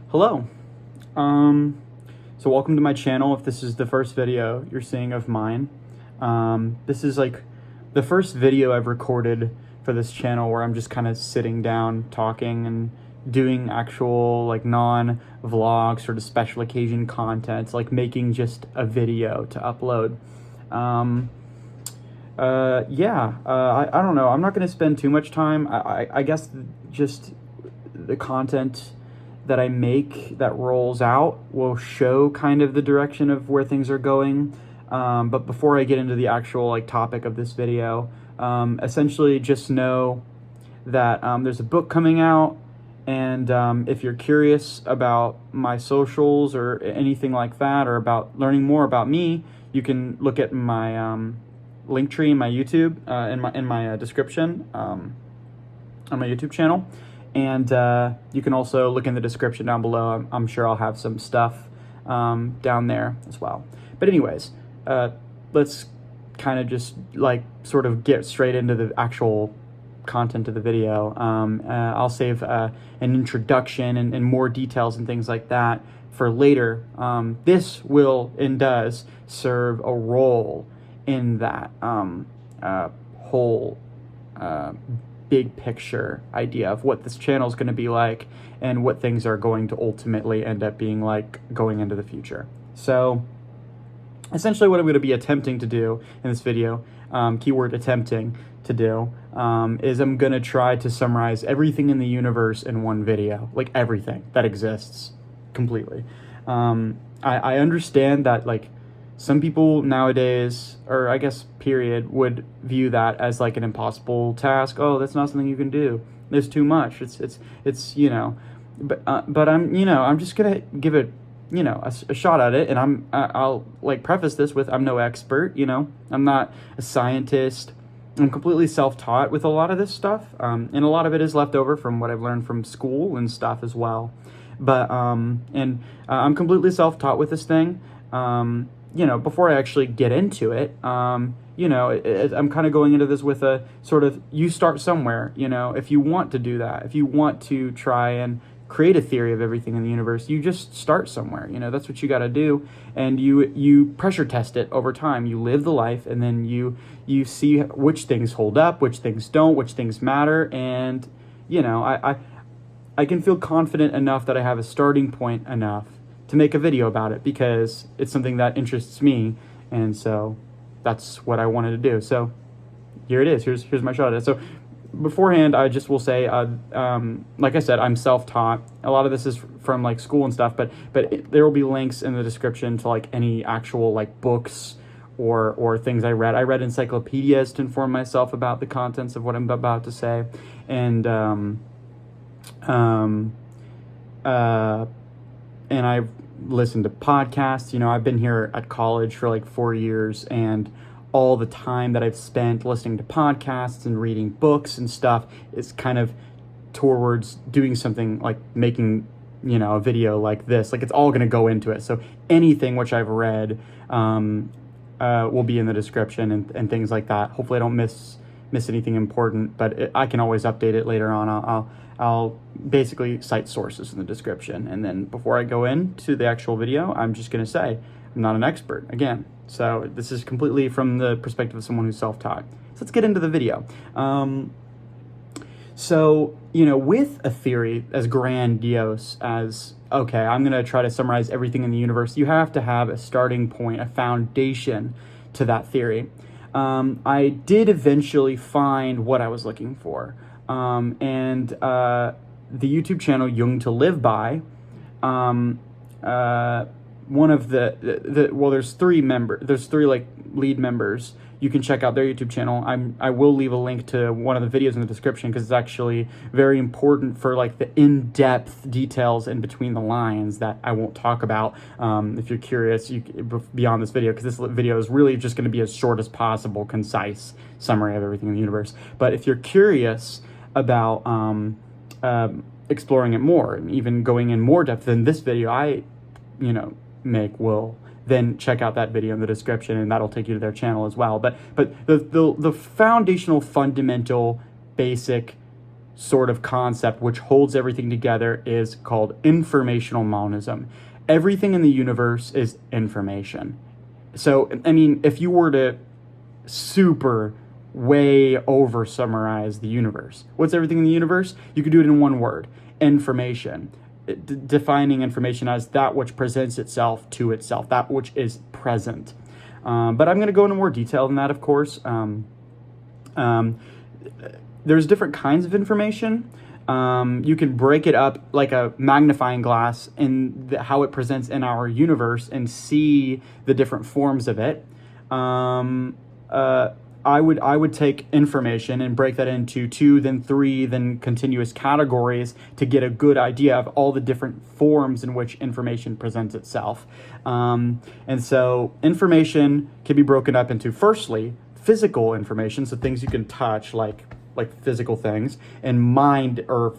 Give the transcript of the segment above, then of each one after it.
Hello. So welcome to my channel. If this is the first video you're seeing of mine, this is like the first video I've recorded for this channel where I'm just kind of sitting down talking and doing actual like non-vlog sort of special occasion content, like making just a video to upload. I don't know. I'm not going to spend too much time. I guess just the content that I make that rolls out will show kind of the direction of where things are going. But before I get into the actual like topic of this video, essentially just know that there's a book coming out, and if you're curious about my socials or anything like that, or about learning more about me, you can look at my link tree in my YouTube, in my description on my YouTube channel. And you can also look in the description down below. I'm sure I'll have some stuff down there as well. But anyways, let's kind of just like sort of get straight into the actual content of the video. I'll save an introduction and more details and things like that for later. This will and does serve a role in that whole big picture idea of what this channel is going to be like and what things are going to ultimately end up being like going into the future. So essentially what I'm going to be attempting to do in this video, keyword attempting to do, is I'm going to try to summarize everything in the universe in one video, like everything that exists completely. I understand that like some people nowadays, or I guess period, would view that as like an impossible task. Oh, that's not something you can do. There's too much. It's you know, but I'm just gonna give it a shot at it, and I'll like preface this with I'm no expert. I'm not a scientist. I'm completely self-taught with a lot of this stuff, and a lot of it is left over from what I've learned from school and stuff as well. But I'm completely self-taught with this thing. Before I actually get into it, I'm kind of going into this with a sort of, you start somewhere, if you want to do that, if you want to try and create a theory of everything in the universe, you just start somewhere, that's what you got to do. And you pressure test it over time. You live the life, and then you see which things hold up, which things don't, which things matter. And, I can feel confident enough that I have a starting point enough to make a video about it because it's something that interests me, and so that's what I wanted to do. So here it is. Here's my shot at it. So beforehand, I just will say, like I said, I'm self-taught. A lot of this is from like school and stuff, but there will be links in the description to like any actual like books or things I read. I read encyclopedias to inform myself about the contents of what I'm about to say, and I've listened to podcasts. I've been here at college for like 4 years, and all the time that I've spent listening to podcasts and reading books and stuff is kind of towards doing something like making, a video like this. Like, it's all going to go into it. So anything which I've read will be in the description and things like that. Hopefully I don't miss anything important, but I can always update it later on. I'll basically cite sources in the description. And then before I go into the actual video, I'm just going to say I'm not an expert again. So this is completely from the perspective of someone who's self-taught. So let's get into the video. With a theory as grandiose as, okay, I'm going to try to summarize everything in the universe, you have to have a starting point, a foundation to that theory. I did eventually find what I was looking for. And the YouTube channel Jung to Live By, one of there's three like lead members. You can check out their YouTube channel. I will leave a link to one of the videos in the description because it's actually very important for like the in-depth details in between the lines that I won't talk about. If you're curious, beyond this video, because this video is really just going to be as short as possible, concise summary of everything in the universe. But if you're curious about exploring it more and even going in more depth than this video I will then check out that video in the description, and that'll take you to their channel as well. But the foundational, fundamental, basic sort of concept which holds everything together is called informational monism. Everything in the universe is information. So, I mean, if you were to super way over summarize the universe, what's everything in the universe? You could do it in one word: information. Defining information as that which presents itself to itself, that which is present. But I'm going to go into more detail than that, of course. There's different kinds of information. You can break it up like a magnifying glass in how it presents in our universe and see the different forms of it. I would take information and break that into 2, then 3, then continuous categories to get a good idea of all the different forms in which information presents itself. And so information can be broken up into, firstly, physical information, so things you can touch, like physical things, and mind or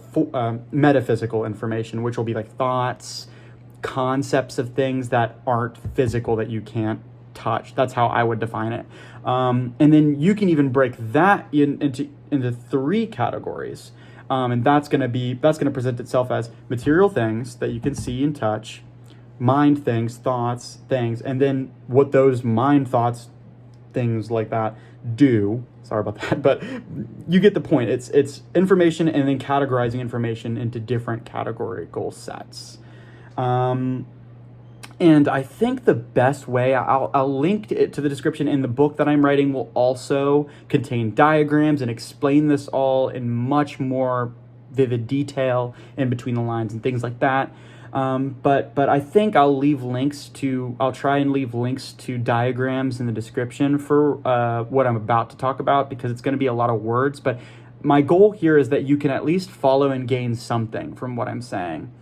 metaphysical information, which will be like thoughts, concepts of things that aren't physical, that you can't touch. That's how I would define it. And then you can even break that into 3 categories. And that's going to present itself as material things that you can see and touch, mind things, thoughts, things, and then what those mind, thoughts, things like that do. Sorry about that, but you get the point. It's information and then categorizing information into different categorical sets. And I think the best way, I'll link it to the description in the book that I'm writing, will also contain diagrams and explain this all in much more vivid detail in between the lines and things like that. But I think I'll try and leave links to diagrams in the description for what I'm about to talk about, because it's going to be a lot of words. But my goal here is that you can at least follow and gain something from what I'm saying.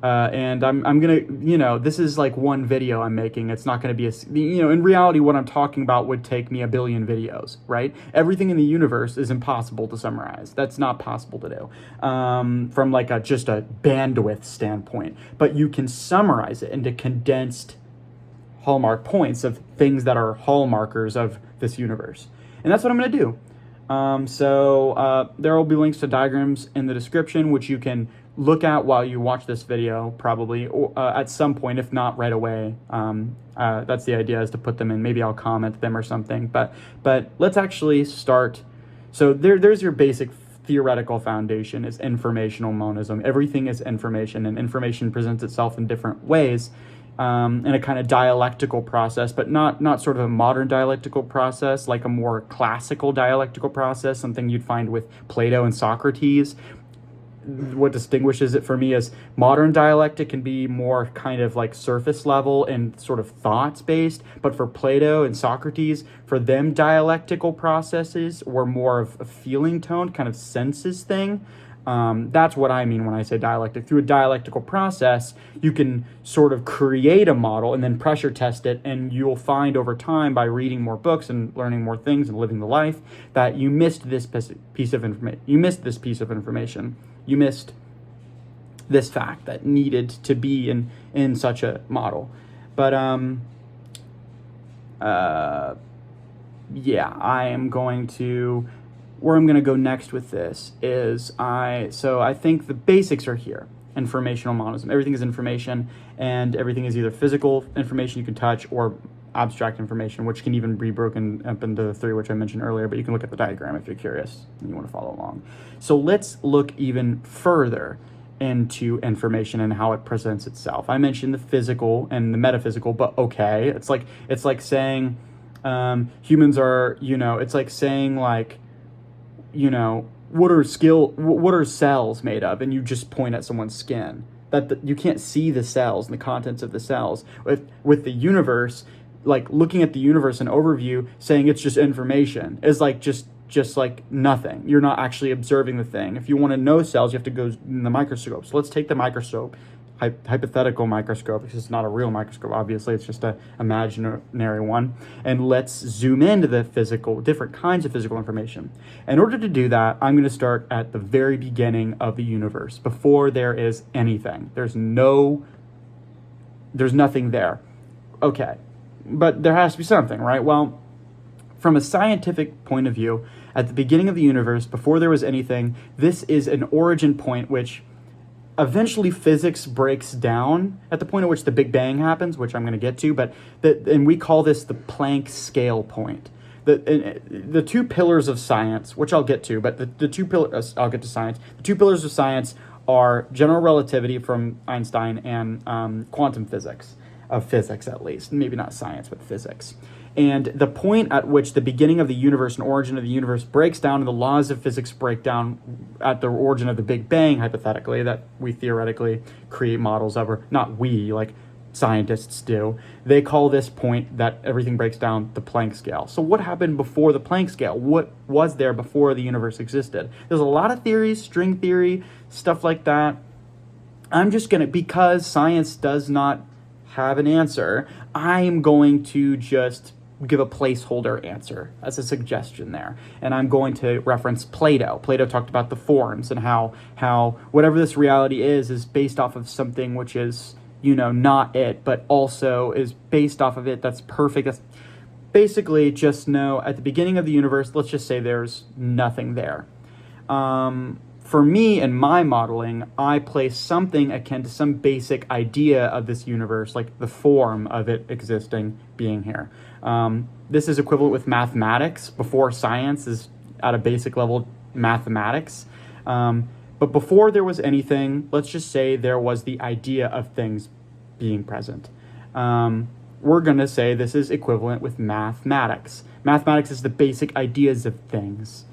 And I'm gonna, this is like one video I'm making. It's not gonna be in reality, what I'm talking about would take me 1 billion videos, right? Everything in the universe is impossible to summarize. That's not possible to do, from like just a bandwidth standpoint. But you can summarize it into condensed hallmark points of things that are hallmarkers of this universe. And that's what I'm gonna do. So there will be links to diagrams in the description, which you can look at while you watch this video, probably, or at some point, if not right away. That's the idea, is to put them in. Maybe I'll comment them or something. But let's actually start. So there's your basic theoretical foundation, is informational monism. Everything is information, and information presents itself in different ways, in a kind of dialectical process, but not sort of a modern dialectical process, like a more classical dialectical process, something you'd find with Plato and Socrates. What distinguishes it for me is modern dialectic can be more kind of like surface level and sort of thoughts based, but for Plato and Socrates, for them, dialectical processes were more of a feeling tone, kind of senses thing. That's what I mean when I say dialectic. Through a dialectical process, you can sort of create a model and then pressure test it, and you'll find over time, by reading more books and learning more things and living the life, that you missed this piece of information. You missed this piece of information. You missed this fact that needed to be in such a model. But yeah, I am going to... Where I'm going to go next with this is I think the basics are here. Informational monism. Everything is information, and everything is either physical information you can touch or abstract information, which can even be broken up into the 3, which I mentioned earlier, but you can look at the diagram if you're curious and you want to follow along. So let's look even further into information and how it presents itself. I mentioned the physical and the metaphysical, but okay, it's like saying humans are, it's like saying like, what are cells made of, and you just point at someone's skin. That you can't see the cells and the contents of the cells. With the universe, like looking at the universe, an overview, saying it's just information is like just like nothing. You're not actually observing the thing. If you want to know cells, you have to go in the microscope. So let's take the microscope, hypothetical microscope, because it's not a real microscope, obviously, it's just an imaginary one, and let's zoom into the different kinds of physical information. In order to do that, I'm going to start at the very beginning of the universe, before there is anything. There's nothing there. Okay, but there has to be something, right? Well, from a scientific point of view, At the beginning of the universe, before there was anything, this is an origin point which eventually physics breaks down at the point at which the Big Bang happens, which I'm going to get to, and we call this the Planck scale point. The two pillars of science, which I'll get to, but the two pillars, I'll get to science. The two pillars of science are general relativity from Einstein and quantum physics, of physics at least, maybe not science, but physics. And the point at which the beginning of the universe and origin of the universe breaks down and the laws of physics break down at the origin of the Big Bang, hypothetically, that we theoretically create models of, or not we, like scientists do, they call this point that everything breaks down the Planck scale. So what happened before the Planck scale? What was there before the universe existed? There's a lot of theories, string theory, stuff like that. I'm just going to, because science does not have an answer, I'm going to just give a placeholder answer as a suggestion there. And I'm going to reference Plato. Plato talked about the forms and how whatever this reality is based off of something which is, not it, but also is based off of it. That's perfect. That's basically just know at the beginning of the universe, let's just say there's nothing there. For me and my modeling, I place something akin to some basic idea of this universe, like the form of it existing, being here. This is equivalent with mathematics. Before science is at a basic level mathematics. But before there was anything, let's just say there was the idea of things being present. We're going to say this is equivalent with mathematics. Mathematics is the basic ideas of things,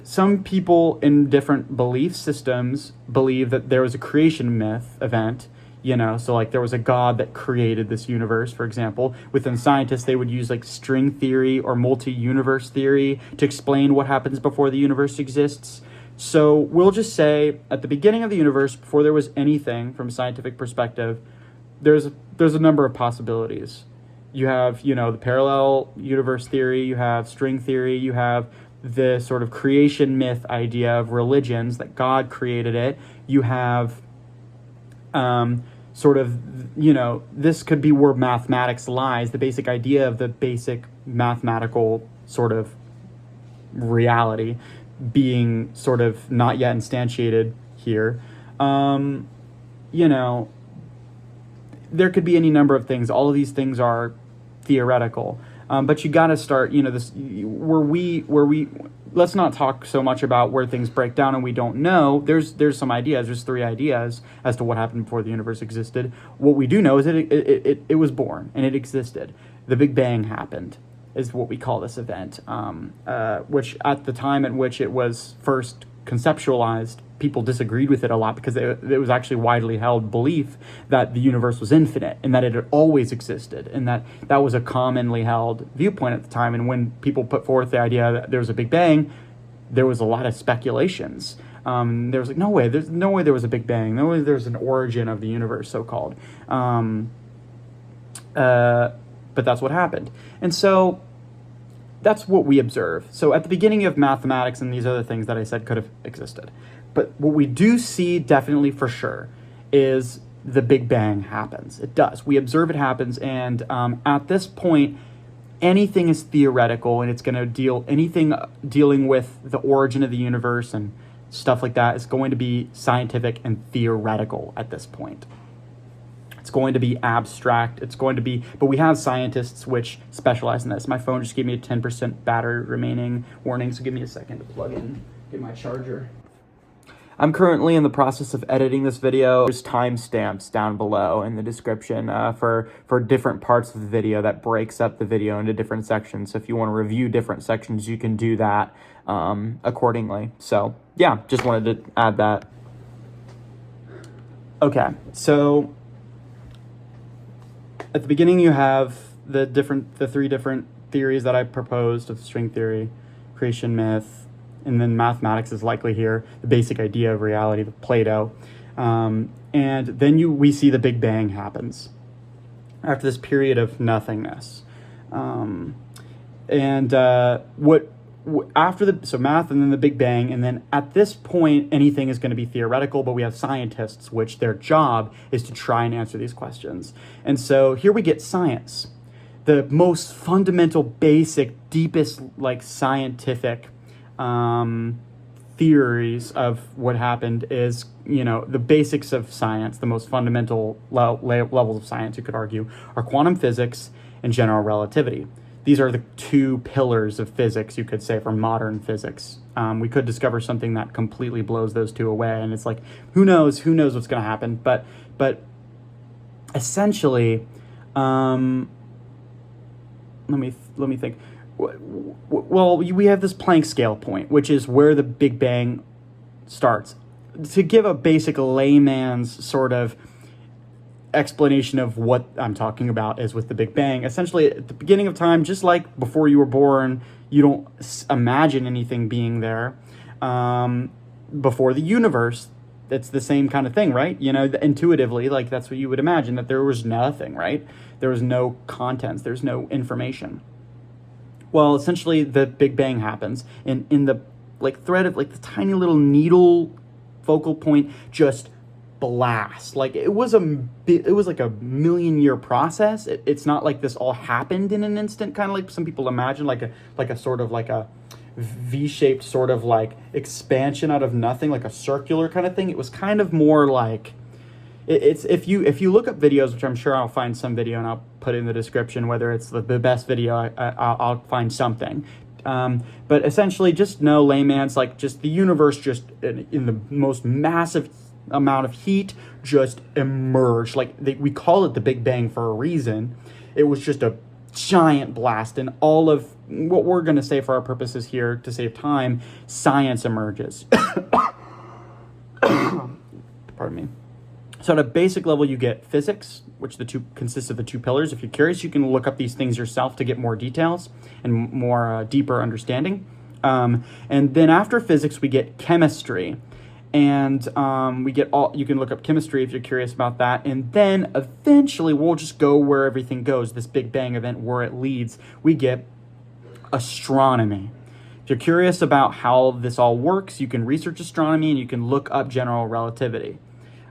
Some people in different belief systems believe that there was a creation myth event, so like there was a god that created this universe, for example. Within scientists, they would use like string theory or multi-universe theory to explain what happens before the universe exists. So we'll just say at the beginning of the universe, before there was anything from a scientific perspective, there's a number of possibilities. You have, the parallel universe theory, you have string theory, you have the sort of creation myth idea of religions, that God created it. You have this could be where mathematics lies, the basic idea of the basic mathematical sort of reality being sort of not yet instantiated here. There could be any number of things. All of these things are theoretical. But you got to start, let's not talk so much about where things break down and we don't know. There's some ideas. There's 3 ideas as to what happened before the universe existed. What we do know is that it was born and it existed. The Big Bang happened, is what we call this event, which at the time at which it was first conceptualized, people disagreed with it a lot because it was actually widely held belief that the universe was infinite and that it had always existed, and that was a commonly held viewpoint at the time. And when people put forth the idea that there was a Big Bang, there was a lot of speculations. There was like, there's no way there was a Big Bang. No way there's an origin of the universe, so-called. But that's what happened. And so that's what we observe. So at the beginning of mathematics and these other things that I said could have existed. But what we do see definitely for sure is the Big Bang happens. It does. We observe it happens. And at this point, anything is theoretical, and it's going to anything dealing with the origin of the universe and stuff like that is going to be scientific and theoretical at this point. It's going to be abstract. But we have scientists which specialize in this. My phone just gave me a 10% battery remaining warning, so give me a second to plug in, get my charger. I'm currently in the process of editing this video. There's timestamps down below in the description for different parts of the video that breaks up the video into different sections. So if you want to review different sections, you can do that accordingly. So yeah, just wanted to add that. Okay, so at the beginning you have the 3 different theories that I proposed of string theory, creation myth, and then mathematics is likely here, the basic idea of reality, the Plato. And then we see the Big Bang happens after this period of nothingness. So math and then the Big Bang, and then at this point, anything is going to be theoretical, but we have scientists, which their job is to try and answer these questions. And so here we get science. the most fundamental, basic, deepest, like, scientific theories of what happened is, the basics of science, the most fundamental levels of science, you could argue, are quantum physics and general relativity. These are the two pillars of physics, you could say, for modern physics. We could discover something that completely blows those two away, and it's like, who knows what's going to happen. But essentially, let me think. Well, we have this Planck scale point, which is where the Big Bang starts. To give a basic layman's sort of explanation of what I'm talking about is with the Big Bang, essentially at the beginning of time, just like before you were born, you don't imagine anything being there. Before the universe, it's the same kind of thing, right? Intuitively, like, that's what you would imagine, that there was nothing, right? There was no contents, there's no information. Well, essentially, the Big Bang happens, and in the thread of the tiny little needle focal point just blast. Like, it was like a million-year process. It's not like this all happened in an instant, kind of like some people imagine, like a sort of like a V-shaped sort of like expansion out of nothing, like a circular kind of thing. It was kind of more like, it's if you look up videos, which I'm sure I'll find some video and I'll put it in the description, whether it's the best video, I'll find something. But essentially, just know, layman's, like, just the universe just in the most massive amount of heat just emerged. Like, we call it the Big Bang for a reason. It was just a giant blast, and all of what we're going to say for our purposes here, to save time, science emerges. Pardon me. So at a basic level, you get physics, which consists of the two pillars. If you're curious, you can look up these things yourself to get more details and more deeper understanding. And then after physics, we get chemistry. And you can look up chemistry if you're curious about that. And then eventually we'll just go where everything goes, this Big Bang event, where it leads. We get astronomy. If you're curious about how this all works, you can research astronomy and you can look up general relativity.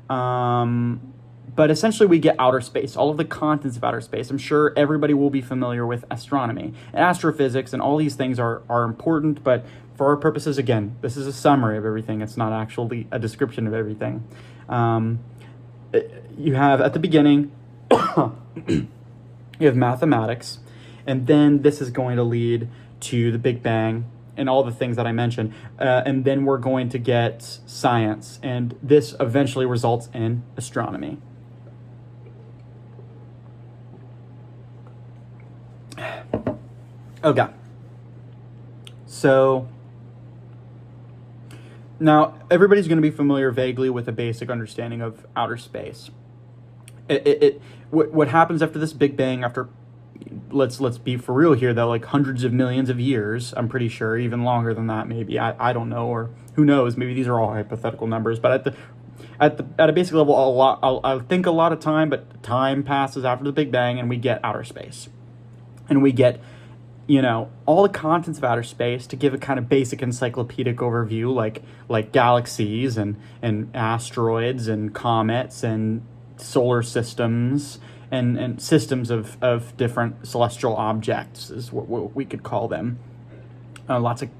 But essentially we get outer space, all of the contents of outer space. I'm sure everybody will be familiar with astronomy and astrophysics, and all these things are important, but for our purposes, again, this is a summary of everything. It's not actually a description of everything. You have, at the beginning, you have mathematics, and then this is going to lead to the Big Bang and all the things that I mentioned. And then we're going to get science, and this eventually results in astronomy. Okay. So now everybody's going to be familiar vaguely with a basic understanding of outer space. What happens after this Big Bang, after let's be for real here, though, like hundreds of millions of years, I'm pretty sure, even longer than that, maybe. I don't know, or who knows? Maybe these are all hypothetical numbers. But at a basic level, I think a lot of time, but time passes after the Big Bang, and we get outer space, and we get all the contents of outer space. To give a kind of basic encyclopedic overview, like galaxies and asteroids and comets and solar systems and systems of different celestial objects is what we could call them. Lots of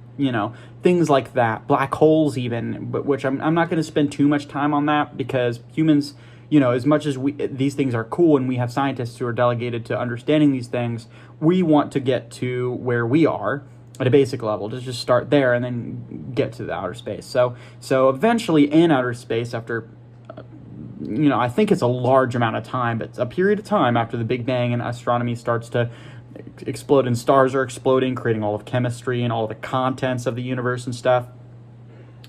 things like that, black holes even, but which I'm not going to spend too much time on that, because humans, as much as these things are cool and we have scientists who are delegated to understanding these things, we want to get to where we are at a basic level, to just start there and then get to the outer space. So eventually in outer space, after I think it's a large amount of time, but it's a period of time after the Big Bang, and astronomy starts to explode and stars are exploding, creating all of chemistry and all of the contents of the universe and stuff.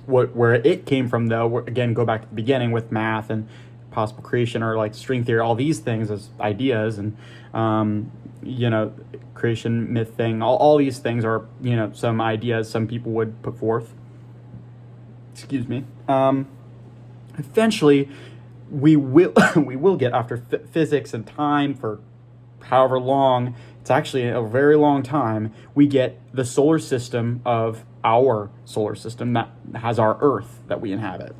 Where it came from, though, again, go back to the beginning with math and possible creation, or like string theory, all these things as ideas, and creation myth thing, all these things are some ideas some people would put forth. Excuse me. Eventually we will get, after physics and time, for however long, it's actually a very long time, we get the solar system of our solar system that has our Earth that we inhabit.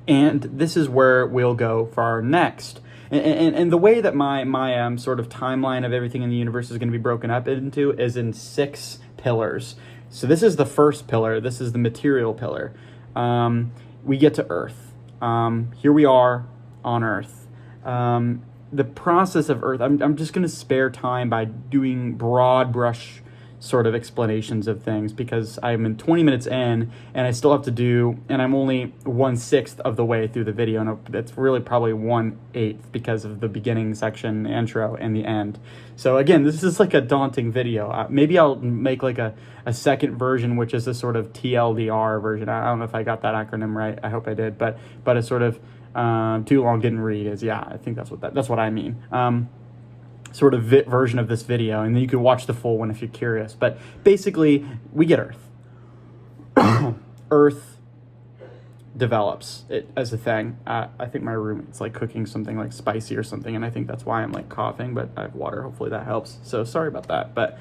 And this is where we'll go for our next. And the way that my sort of timeline of everything in the universe is going to be broken up into is in 6 pillars. So this is the first pillar. This is the material pillar. We get to Earth. Here we are on Earth. The process of Earth, I'm just going to spare time by doing broad brush sort of explanations of things, because I'm in 20 minutes in and I still have to do, and I'm only 1/6 of the way through the video, and it's really probably 1/8 because of the beginning section, the intro, and the end. So again, this is like a daunting video. Maybe I'll make like a second version, which is a sort of TLDR version. I don't know if I got that acronym right. I hope I did, but a sort of too long didn't read is, yeah, I think that's what I mean. Sort of version of this video, and then you can watch the full one if you're curious. But basically, we get Earth. Earth develops it as a thing. I think my roommate's like cooking something like spicy or something, and I think that's why I'm like coughing, but I have water. Hopefully that helps. So sorry about that. But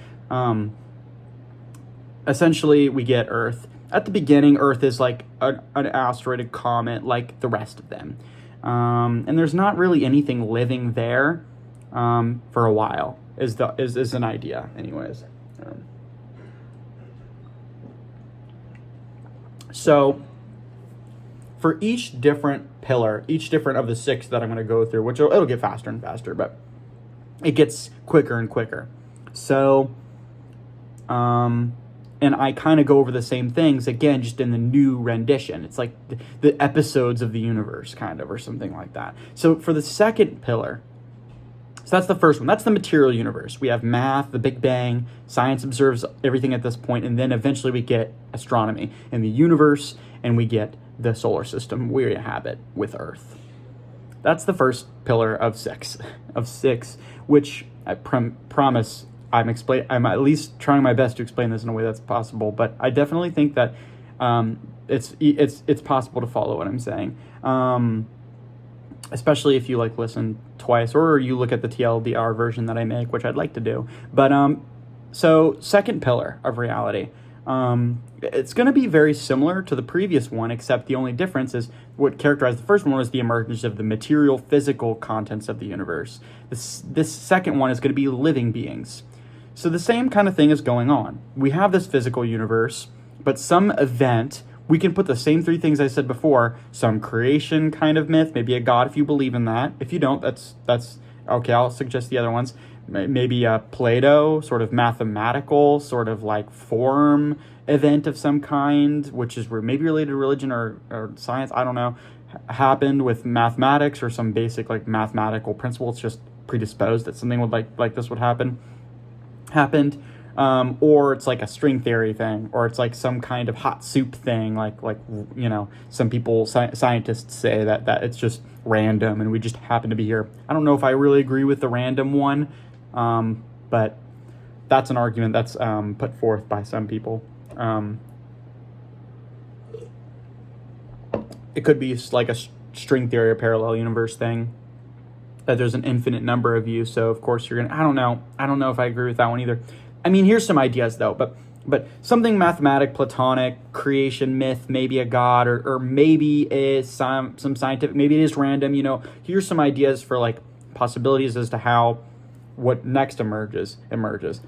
essentially, we get Earth. At the beginning, Earth is like an asteroid, a comet, like the rest of them. And there's not really anything living there for a while, is an idea, anyways. So for each different pillar, each different of the 6 that I'm going to go through, which it'll get faster and faster, but it gets quicker and quicker. So, and I kind of go over the same things again, just in the new rendition. It's like the episodes of the universe, kind of, or something like that. So for the second pillar, so that's the first one. That's the material universe. We have math, the Big Bang, science observes everything at this point, and then eventually we get astronomy and the universe, and we get the solar system we inhabit with Earth. That's the first pillar of 6, which I promise I'm at least trying my best to explain this in a way that's possible, but I definitely think that it's possible to follow what I'm saying. Especially if you like listen twice, or you look at the TLDR version that I make, which I'd like to do. But so second pillar of reality, it's going to be very similar to the previous one, except the only difference is what characterized the first one was the emergence of the material, physical contents of the universe. This second one is going to be living beings. So the same kind of thing is going on. We have this physical universe, but some event. We can put the same 3 things I said before, some creation kind of myth, maybe a god if you believe in that. If you don't, that's okay, I'll suggest the other ones. Maybe a Plato, sort of mathematical, sort of like form event of some kind, which is maybe related to religion or science, I don't know, happened with mathematics or some basic like mathematical principle. It's just predisposed that something would like this would happened. Or it's like a string theory thing, or it's like some kind of hot soup thing, like some people, scientists say that it's just random and we just happen to be here. I don't know if I really agree with the random one, but that's an argument that's put forth by some people. It could be like a string theory or parallel universe thing, that there's an infinite number of you, so of course you're gonna, I don't know if I agree with that one either. I mean, here's some ideas though, but something mathematic, Platonic, creation myth, maybe a god, or maybe is some scientific, maybe it is random, here's some ideas for like possibilities as to how what next emerges.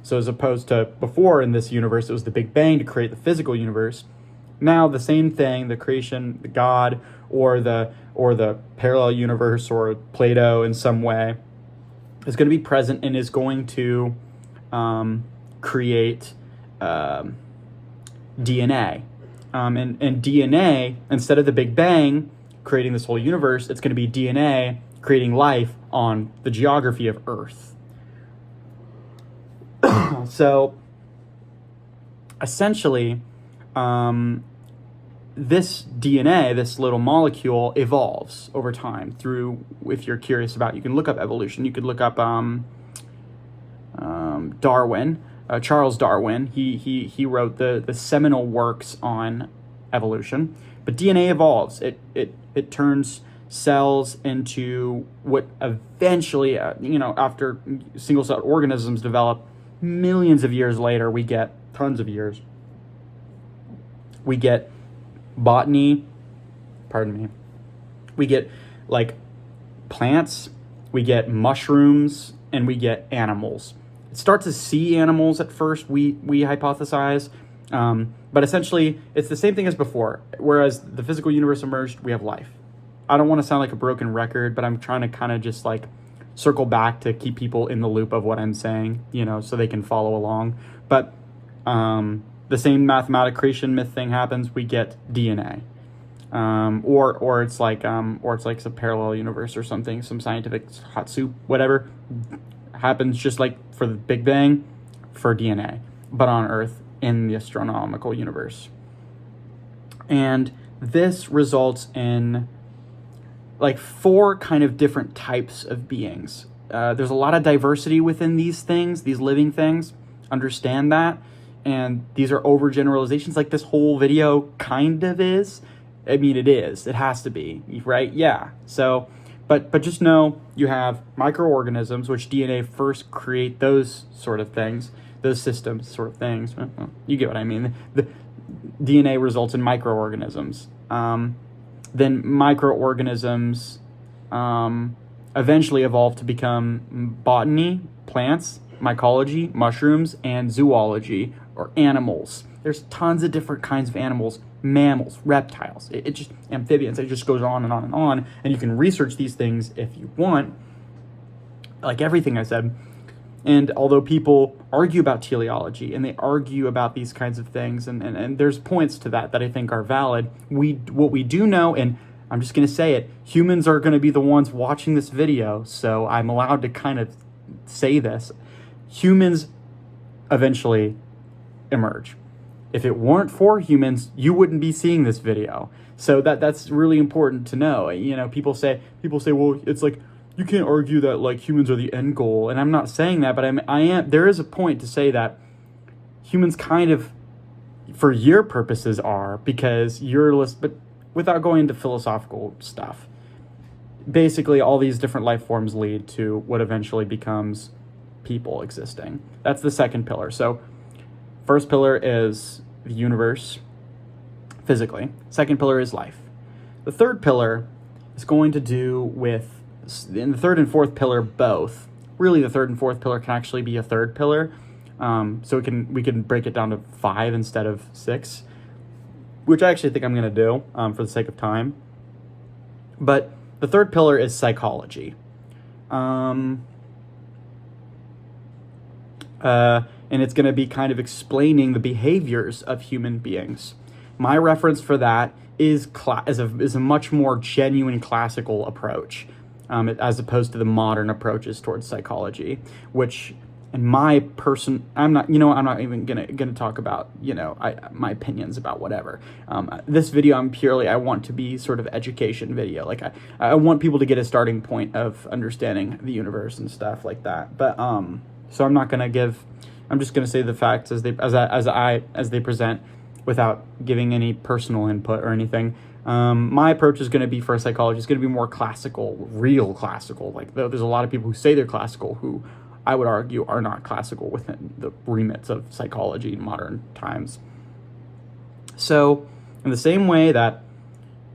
So as opposed to before in this universe, it was the Big Bang to create the physical universe. Now the same thing, the creation, the god, or the parallel universe, or Plato in some way, is going to be present and is going to create DNA. And DNA, instead of the Big Bang creating this whole universe, it's going to be DNA creating life on the geography of Earth. So, essentially, this DNA, this little molecule, evolves over time through, if you're curious about, you can look up evolution. You could look up Darwin. Charles Darwin, he wrote the seminal works on evolution. But DNA evolves. It turns cells into what eventually, after single-celled organisms develop, millions of years later, we get tons of years. We get botany, We get like plants, we get mushrooms, and we get animals. It starts as sea animals at first, we hypothesize, but essentially it's the same thing as before. Whereas the physical universe emerged, we have life. I don't want to sound like a broken record, but I'm trying to kind of just like circle back to keep people in the loop of what I'm saying, so they can follow along. But the same mathematic creation myth thing happens. We get DNA, or it's like some parallel universe or something, some scientific hot soup, whatever happens, just like for the Big Bang for DNA, but on Earth in the astronomical universe. And this results in like 4 kind of different types of beings. There's a lot of diversity within these things, these living things. Understand that. And these are overgeneralizations, like this whole video kind of is. I mean, it is. It has to be, right? Yeah. So, but just know you have microorganisms, which DNA first create those sort of things, those systems sort of things. You get what I mean. The DNA results in microorganisms. Then microorganisms eventually evolve to become botany, plants, mycology, mushrooms, and zoology, or animals. There's tons of different kinds of animals, mammals, reptiles, it just amphibians. It just goes on and on and on. And you can research these things if you want, like everything I said. And although people argue about teleology and they argue about these kinds of things, and there's points to that I think are valid, what we do know, and I'm just going to say it, humans are going to be the ones watching this video, so I'm allowed to kind of say this. Humans eventually emerge. If it weren't for humans, you wouldn't be seeing this video. So that's really important to know. People say, well, it's like, you can't argue that like humans are the end goal, and I'm not saying that, but I am. There is a point to say that humans kind of, for your purposes, are, because but without going into philosophical stuff, basically all these different life forms lead to what eventually becomes people existing. That's the second pillar. So, first pillar is the universe, physically. Second pillar is life. The third pillar is going to do with, in the third and fourth pillar both, really the third and fourth pillar can actually be a third pillar, so we can break it down to 5 instead of 6, which I actually think I'm going to do for the sake of time. But the third pillar is psychology, and it's going to be kind of explaining the behaviors of human beings. My reference for that is a much more genuine classical approach, as opposed to the modern approaches towards psychology, which, in my I'm not even gonna talk about my opinions about whatever. This video, I want to be sort of education video. Like I want people to get a starting point of understanding the universe and stuff like that. But so I'm just gonna say the facts as they present, without giving any personal input or anything. My approach is going to be, for psychology, is going to be more classical, real classical. Like there's a lot of people who say they're classical who I would argue are not classical within the remits of psychology in modern times. So in the same way that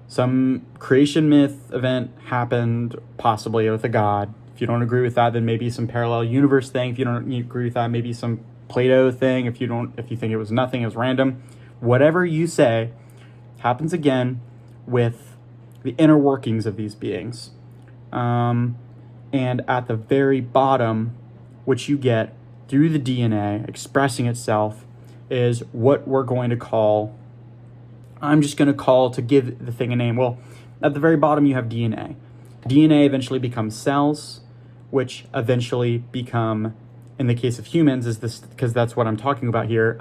some creation myth event happened possibly with a god, if you don't agree with that, then maybe some parallel universe thing. If you don't agree with that, maybe some Plato thing. If you think it was nothing, it was random. Whatever you say happens again with the inner workings of these beings. And at the very bottom, which you get through the DNA expressing itself, is what we're going to call, I'm just going to call, to give the thing a name. Well, at the very bottom, you have DNA. DNA eventually becomes cells, which eventually become, in the case of humans, is this, because that's what I'm talking about here,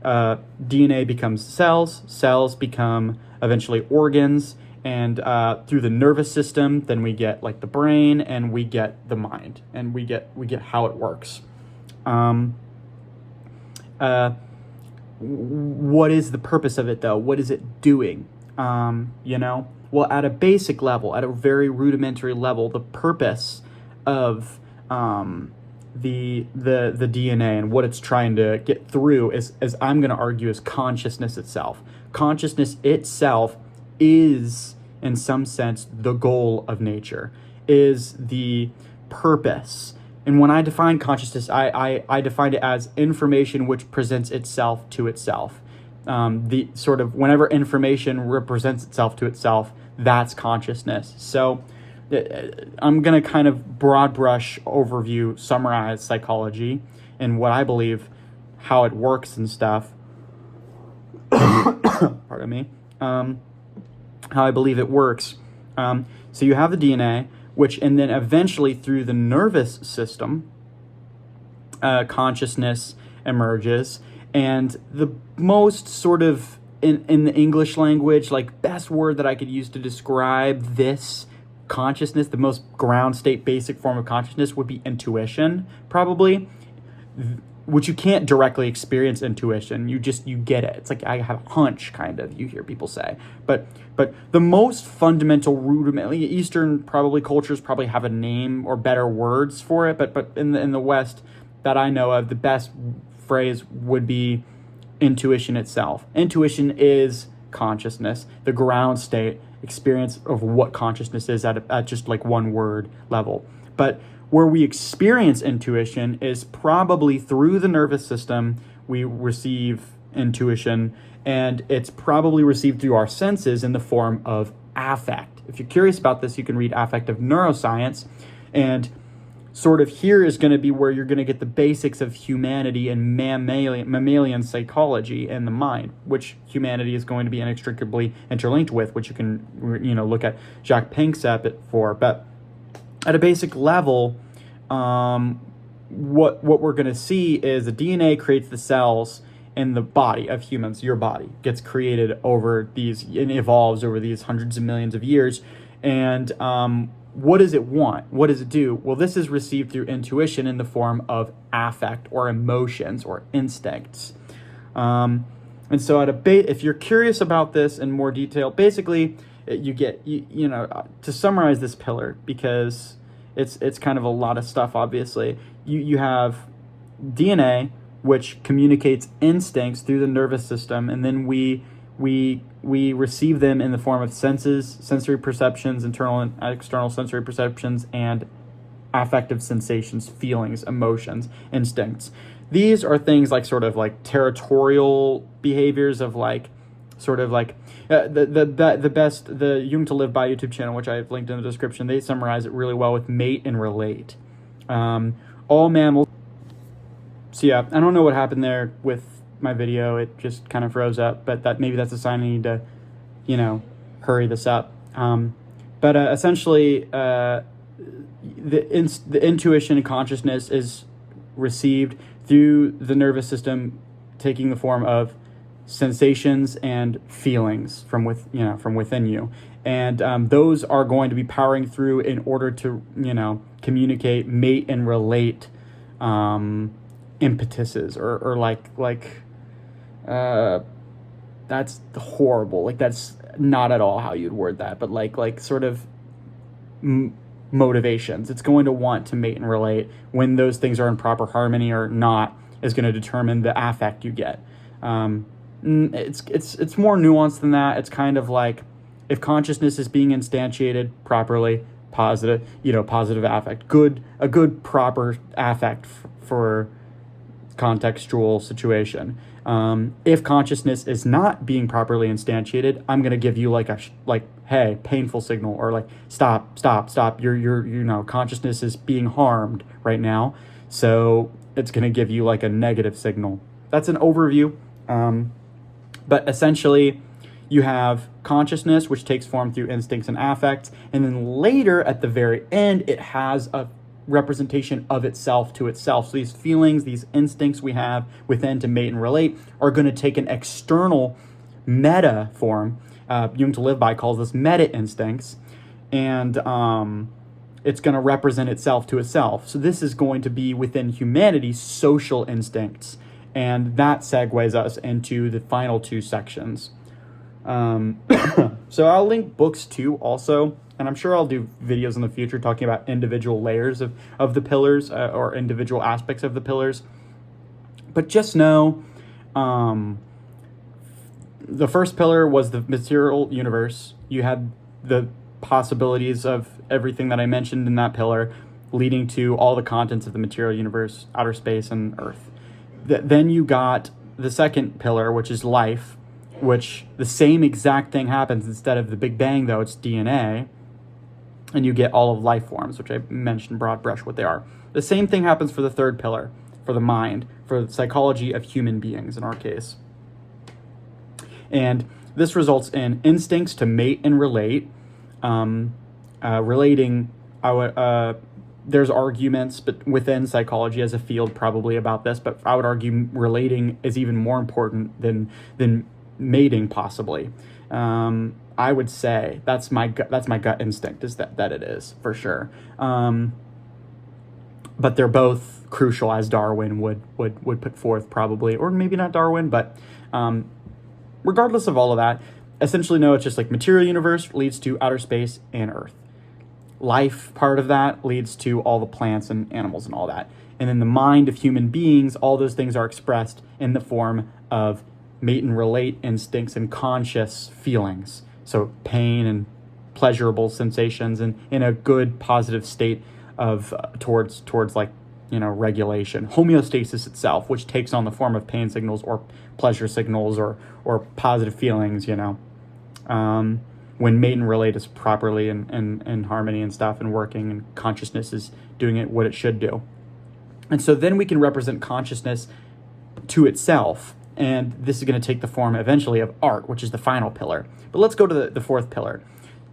DNA becomes cells, cells become eventually organs, and through the nervous system, then we get like the brain, and we get the mind, and we get how it works. What is the purpose of it, though? What is it doing? Well, at a basic level, at a very rudimentary level, the purpose of the DNA and what it's trying to get through is, as I'm going to argue, is consciousness itself. Consciousness itself is in some sense, the goal of nature, is the purpose. And when I define consciousness, I define it as information which presents itself to itself. The sort of whenever information represents itself to itself, that's consciousness. So I'm going to kind of broad brush overview, summarize psychology and what I believe, how it works and stuff. Pardon me. How I believe it works. So you have the DNA, and then eventually through the nervous system, consciousness emerges. And the most sort of, in the English language, like best word that I could use to describe this consciousness, the most ground state basic form of consciousness, would be intuition, probably, which you can't directly experience intuition. You get it. It's like, I have a hunch, kind of, you hear people say. But the most fundamental rudimentary, Eastern probably cultures probably have a name or better words for it, but in the West that I know of, the best phrase would be intuition itself. Intuition is consciousness, the ground state experience of what consciousness is at just like one word level. But where we experience intuition is probably through the nervous system. We receive intuition, and it's probably received through our senses in the form of affect. If you're curious about this, you can read Affective Neuroscience, and sort of here is going to be where you're going to get the basics of humanity and mammalian psychology and the mind, which humanity is going to be inextricably interlinked with, which you can look at Jaak Panksepp for. But at a basic level, what we're going to see is the DNA creates the cells in the body of humans. Your body gets created and evolves over these hundreds of millions of years. And what does it want? What does it do? Well, this is received through intuition in the form of affect or emotions or instincts. And so if you're curious about this in more detail, basically you get, to summarize this pillar, because it's kind of a lot of stuff, obviously. You have DNA, which communicates instincts through the nervous system, and then we receive them in the form of senses, sensory perceptions, internal and external sensory perceptions, and affective sensations, feelings, emotions, instincts. These are things like sort of like territorial behaviors of like sort of like the Jung to Live By YouTube channel, which I've linked in the description. They summarize it really well with mate and relate. All mammals. So yeah, I don't know what happened there with my video. It just kind of froze up, but maybe that's a sign I need to, hurry this up. But essentially, the intuition and consciousness is received through the nervous system, taking the form of sensations and feelings from within you, and those are going to be powering through in order to communicate, mate, and relate impetuses or that's horrible. Like, that's not at all how you'd word that, but like sort of motivations. It's going to want to mate and relate. When those things are in proper harmony or not is going to determine the affect you get. It's more nuanced than that. It's kind of like, if consciousness is being instantiated properly, positive affect, a good proper affect for contextual situation. If consciousness is not being properly instantiated, I'm going to give you hey, painful signal, or like, stop, your consciousness is being harmed right now. So it's going to give you like a negative signal. That's an overview. But essentially, you have consciousness, which takes form through instincts and affects, and then later at the very end, it has a representation of itself to itself. So these feelings, these instincts we have within to mate and relate are going to take an external meta form. Jung to Live By calls this meta instincts, and it's going to represent itself to itself. So this is going to be within humanity social instincts, and that segues us into the final two sections. So I'll link books too also, and I'm sure I'll do videos in the future talking about individual layers of the pillars or individual aspects of the pillars. But just know, the first pillar was the material universe. You had the possibilities of everything that I mentioned in that pillar, leading to all the contents of the material universe, outer space, and Earth. Then you got the second pillar, which is life, which the same exact thing happens. Instead of the Big Bang, though, it's DNA, and you get all of life forms, which I mentioned broad brush what they are. The same thing happens for the third pillar, for the mind, for the psychology of human beings in our case. And this results in instincts to mate and relate. Relating, there's arguments but within psychology as a field probably about this, but I would argue relating is even more important than mating possibly. I would say that's my gut instinct is that it is for sure. But they're both crucial, as Darwin would put forth probably, or maybe not Darwin, but regardless of all of that, essentially no, it's just like material universe leads to outer space and Earth. Life part of that leads to all the plants and animals and all that. And then the mind of human beings, all those things are expressed in the form of mate and relate instincts and conscious feelings. So pain and pleasurable sensations and in a good positive state of towards like, regulation. Homeostasis itself, which takes on the form of pain signals or pleasure signals or positive feelings, when mate and relate is properly in harmony and stuff and working, and consciousness is doing it what it should do. And so then we can represent consciousness to itself, and this is going to take the form eventually of art, which is the final pillar. But let's go to the fourth pillar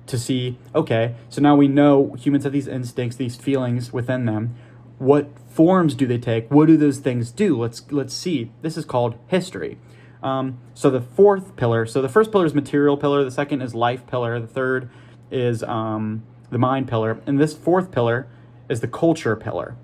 to see, okay, so now we know humans have these instincts, these feelings within them. What forms do they take? What do those things do? Let's see. This is called history. So the fourth pillar, so the first pillar is material pillar, the second is life pillar, the third is the mind pillar, and this fourth pillar is the culture pillar.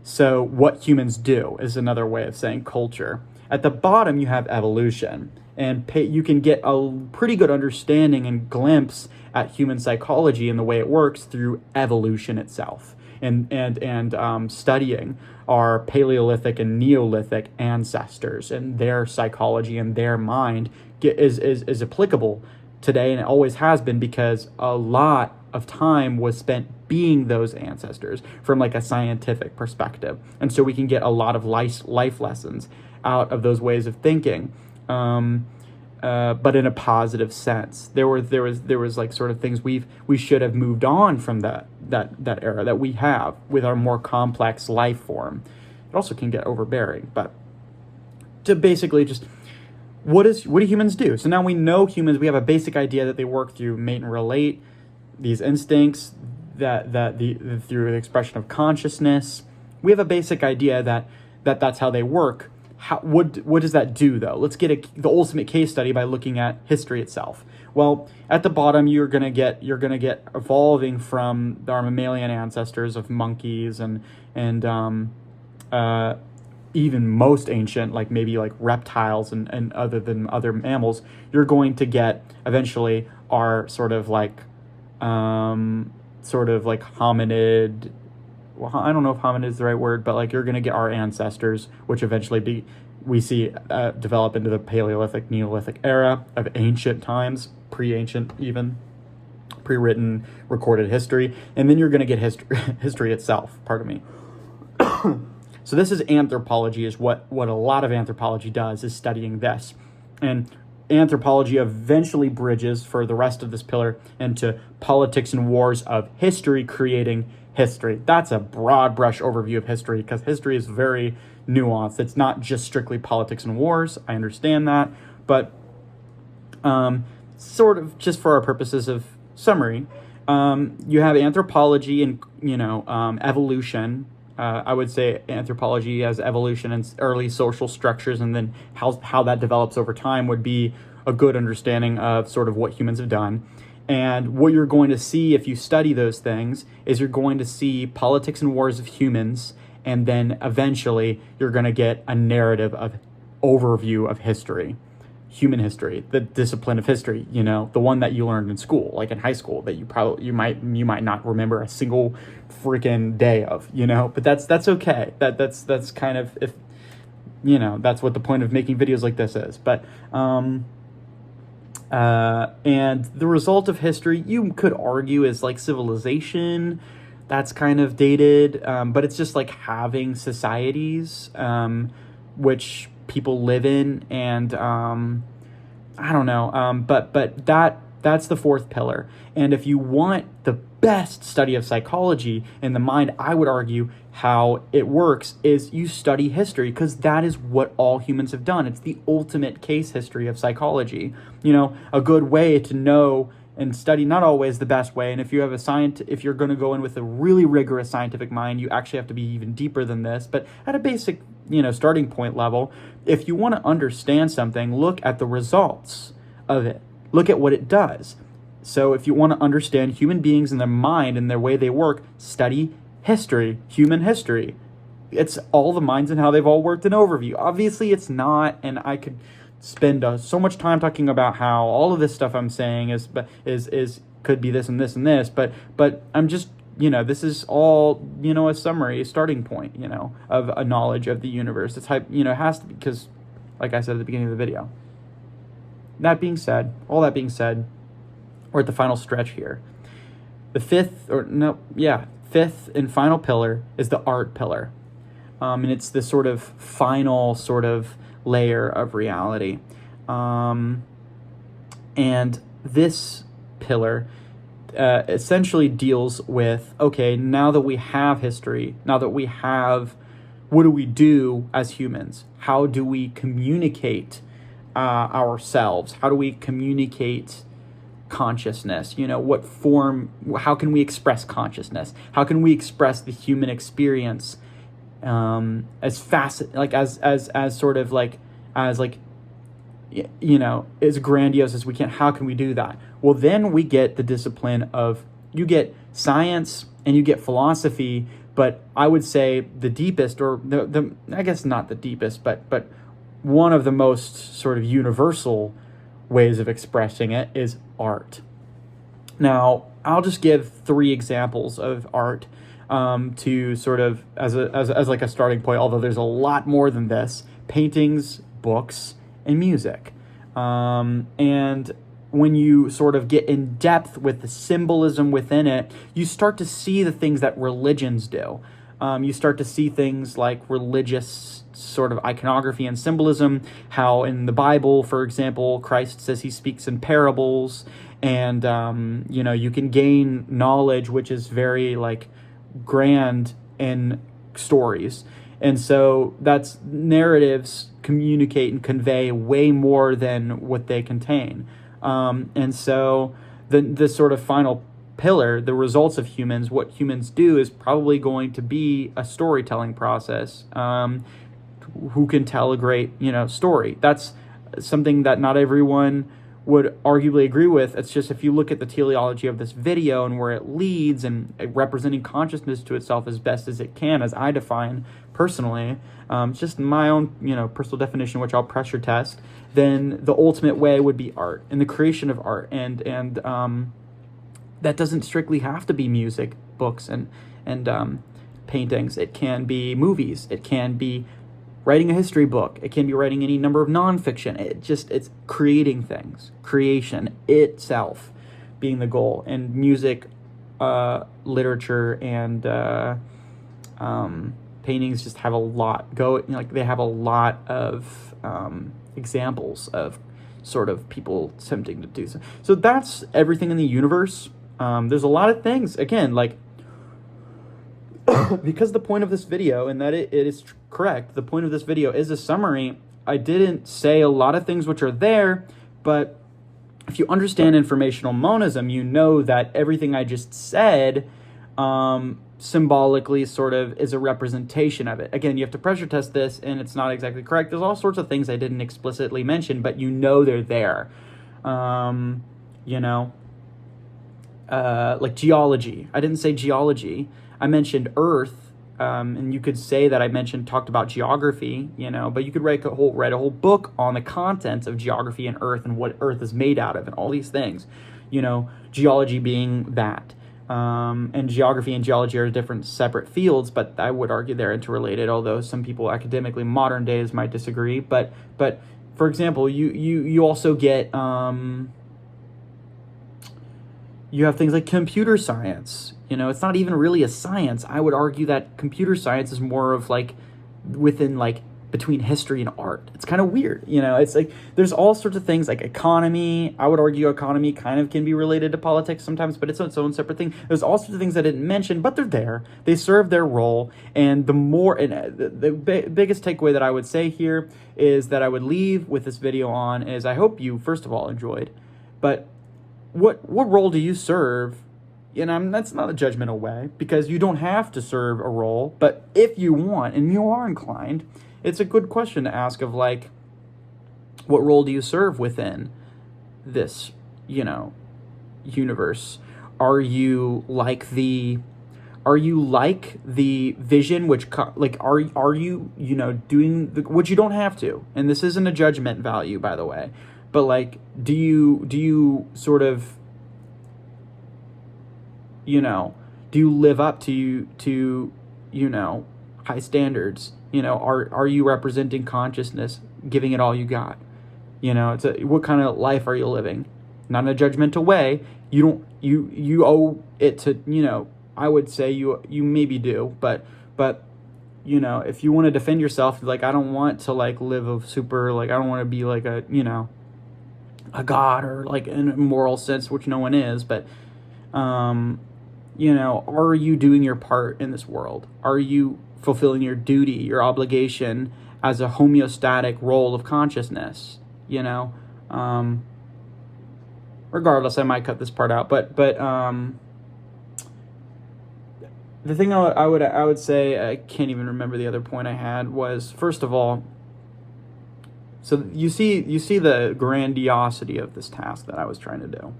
So what humans do is another way of saying culture. At the bottom, you have evolution, and you can get a pretty good understanding and glimpse at human psychology and the way it works through evolution itself, and studying our Paleolithic and Neolithic ancestors and their psychology and their mind is applicable today, and it always has been, because a lot of time was spent being those ancestors from like a scientific perspective, and so we can get a lot of life lessons out of those ways of thinking, but in a positive sense. There was like sort of things we should have moved on from that era that we have with our more complex life form. It also can get overbearing, but to basically just what do humans do? So now we know humans. We have a basic idea that they work through mate and relate, these instincts through the expression of consciousness. We have a basic idea that's how they work. What does that do, though? Let's get the ultimate case study by looking at history itself. Well, at the bottom, you're gonna get evolving from our mammalian ancestors of monkeys and even most ancient, like maybe like reptiles and other mammals. You're going to get eventually our sort of like hominid. Well, I don't know if hominid is the right word, but like you're going to get our ancestors, which eventually we see develop into the Paleolithic, Neolithic era of ancient times, pre-ancient even, pre-written, recorded history. And then you're going to get history itself, pardon me. So this is anthropology, is what a lot of anthropology does, is studying this. And anthropology eventually bridges for the rest of this pillar into politics and wars of history, creating history. That's a broad brush overview of history, because history is very nuanced. It's not just strictly politics and wars. I understand that, but sort of just for our purposes of summary, you have anthropology and evolution. I would say anthropology as evolution and early social structures, and then how that develops over time would be a good understanding of sort of what humans have done. And what you're going to see if you study those things is you're going to see politics and wars of humans, and then eventually you're going to get a narrative of overview of history, human history, the discipline of history, the one that you learned in school, like in high school, that you might not remember a single freaking day of, but that's okay. That's kind of, if that's what the point of making videos like this is. But And the result of history, you could argue, is like civilization. That's kind of dated, but it's just like having societies which people live in, and I don't know, but that's the fourth pillar. And if you want the best study of psychology in the mind, I would argue how it works is you study history, because that is what all humans have done. It's the ultimate case history of psychology. You know, a good way to know and study, not always the best way. And if you have if you're going to go in with a really rigorous scientific mind, you actually have to be even deeper than this. But at a basic, starting point level, if you want to understand something, look at the results of it. Look at what it does. So if you want to understand human beings and their mind and their way they work, study history, human history. It's all the minds and how they've all worked, an overview. Obviously, it's not, and I could spend so much time talking about how all of this stuff I'm saying is could be this and this and this, but I'm just, this is all, a summary, a starting point, of a knowledge of the universe. It's it has to be, because like I said at the beginning of the video. All that being said, we're at the final stretch here. The fifth and final pillar is the art pillar. And it's this sort of final sort of layer of reality. And this pillar essentially deals with, okay, now that we have history, what do we do as humans? How do we communicate ourselves? How do we communicate consciousness? What form, how can we express consciousness? How can we express the human experience as fast, like as grandiose as we can? How can we do that? Well, then we get the discipline of, you get science and you get philosophy, but I would say the deepest, or the I guess not the deepest, but one of the most sort of universal ways of expressing it is art. Now, I'll just give 3 examples of art to sort of as like a starting point, although there's a lot more than this: paintings, books, and music. And when you sort of get in depth with the symbolism within it, you start to see the things that religions do. You start to see things like religious sort of iconography and symbolism, how in the Bible, for example, Christ says he speaks in parables, and you can gain knowledge which is very like grand in stories. And so that's, narratives communicate and convey way more than what they contain. And so the sort of final pillar, the results of humans, what humans do, is probably going to be a storytelling process. Who can tell a great, story? That's something that not everyone would arguably agree with. It's just, if you look at the teleology of this video and where it leads, and representing consciousness to itself as best as it can, as I define personally, it's just my own, personal definition, which I'll pressure test, then the ultimate way would be art and the creation of art. And that doesn't strictly have to be music, books, and paintings. It can be movies. It can be writing a history book. It can be writing any number of nonfiction. It's creating things. Creation itself being the goal. And music, literature, and paintings just have a lot they have a lot of examples of sort of people attempting to do so. So that's everything in the universe. There's a lot of things, again, like, because the point of this video, and that it is correct, the point of this video is a summary. I didn't say a lot of things which are there, but if you understand informational monism, you know that everything I just said symbolically sort of is a representation of it. Again, you have to pressure test this, and it's not exactly correct. There's all sorts of things I didn't explicitly mention, but they're there. Like geology. I didn't say geology. I mentioned Earth, and you could say that I talked about geography, but you could write a whole book on the contents of geography and Earth and what Earth is made out of and all these things, geology being that. And geography and geology are different separate fields, but I would argue they're interrelated, although some people academically modern days might disagree. But for example, you also get, you have things like computer science. It's not even really a science. I would argue that computer science is more of like within like between history and art. It's kind of weird. It's like there's all sorts of things like economy. I would argue economy kind of can be related to politics sometimes, but it's its own separate thing. There's all sorts of things I didn't mention, but they're there. They serve their role. And the biggest takeaway that I would say here is that I would leave with this video on is I hope you, first of all, enjoyed, but what role do you serve? That's not a judgmental way, because you don't have to serve a role, but if you want and you are inclined, it's a good question to ask of like, what role do you serve within this, universe? Are you like the vision, which are you, doing which you don't have to, and this isn't a judgment value, by the way, but like, do you sort of, do you live up to high standards? Are you representing consciousness, giving it all you got? What kind of life are you living? Not in a judgmental way. You owe it to, I would say you maybe do, but if you want to defend yourself, like, I don't want to like live a super, like, I don't want to be like a god, or like in a moral sense, which no one is, but are you doing your part in this world? Are you fulfilling your duty, your obligation as a homeostatic role of consciousness? Regardless, I might cut this part out, but the thing I would say, I can't even remember the other point I had, was, first of all, so you see the grandiosity of this task that I was trying to do.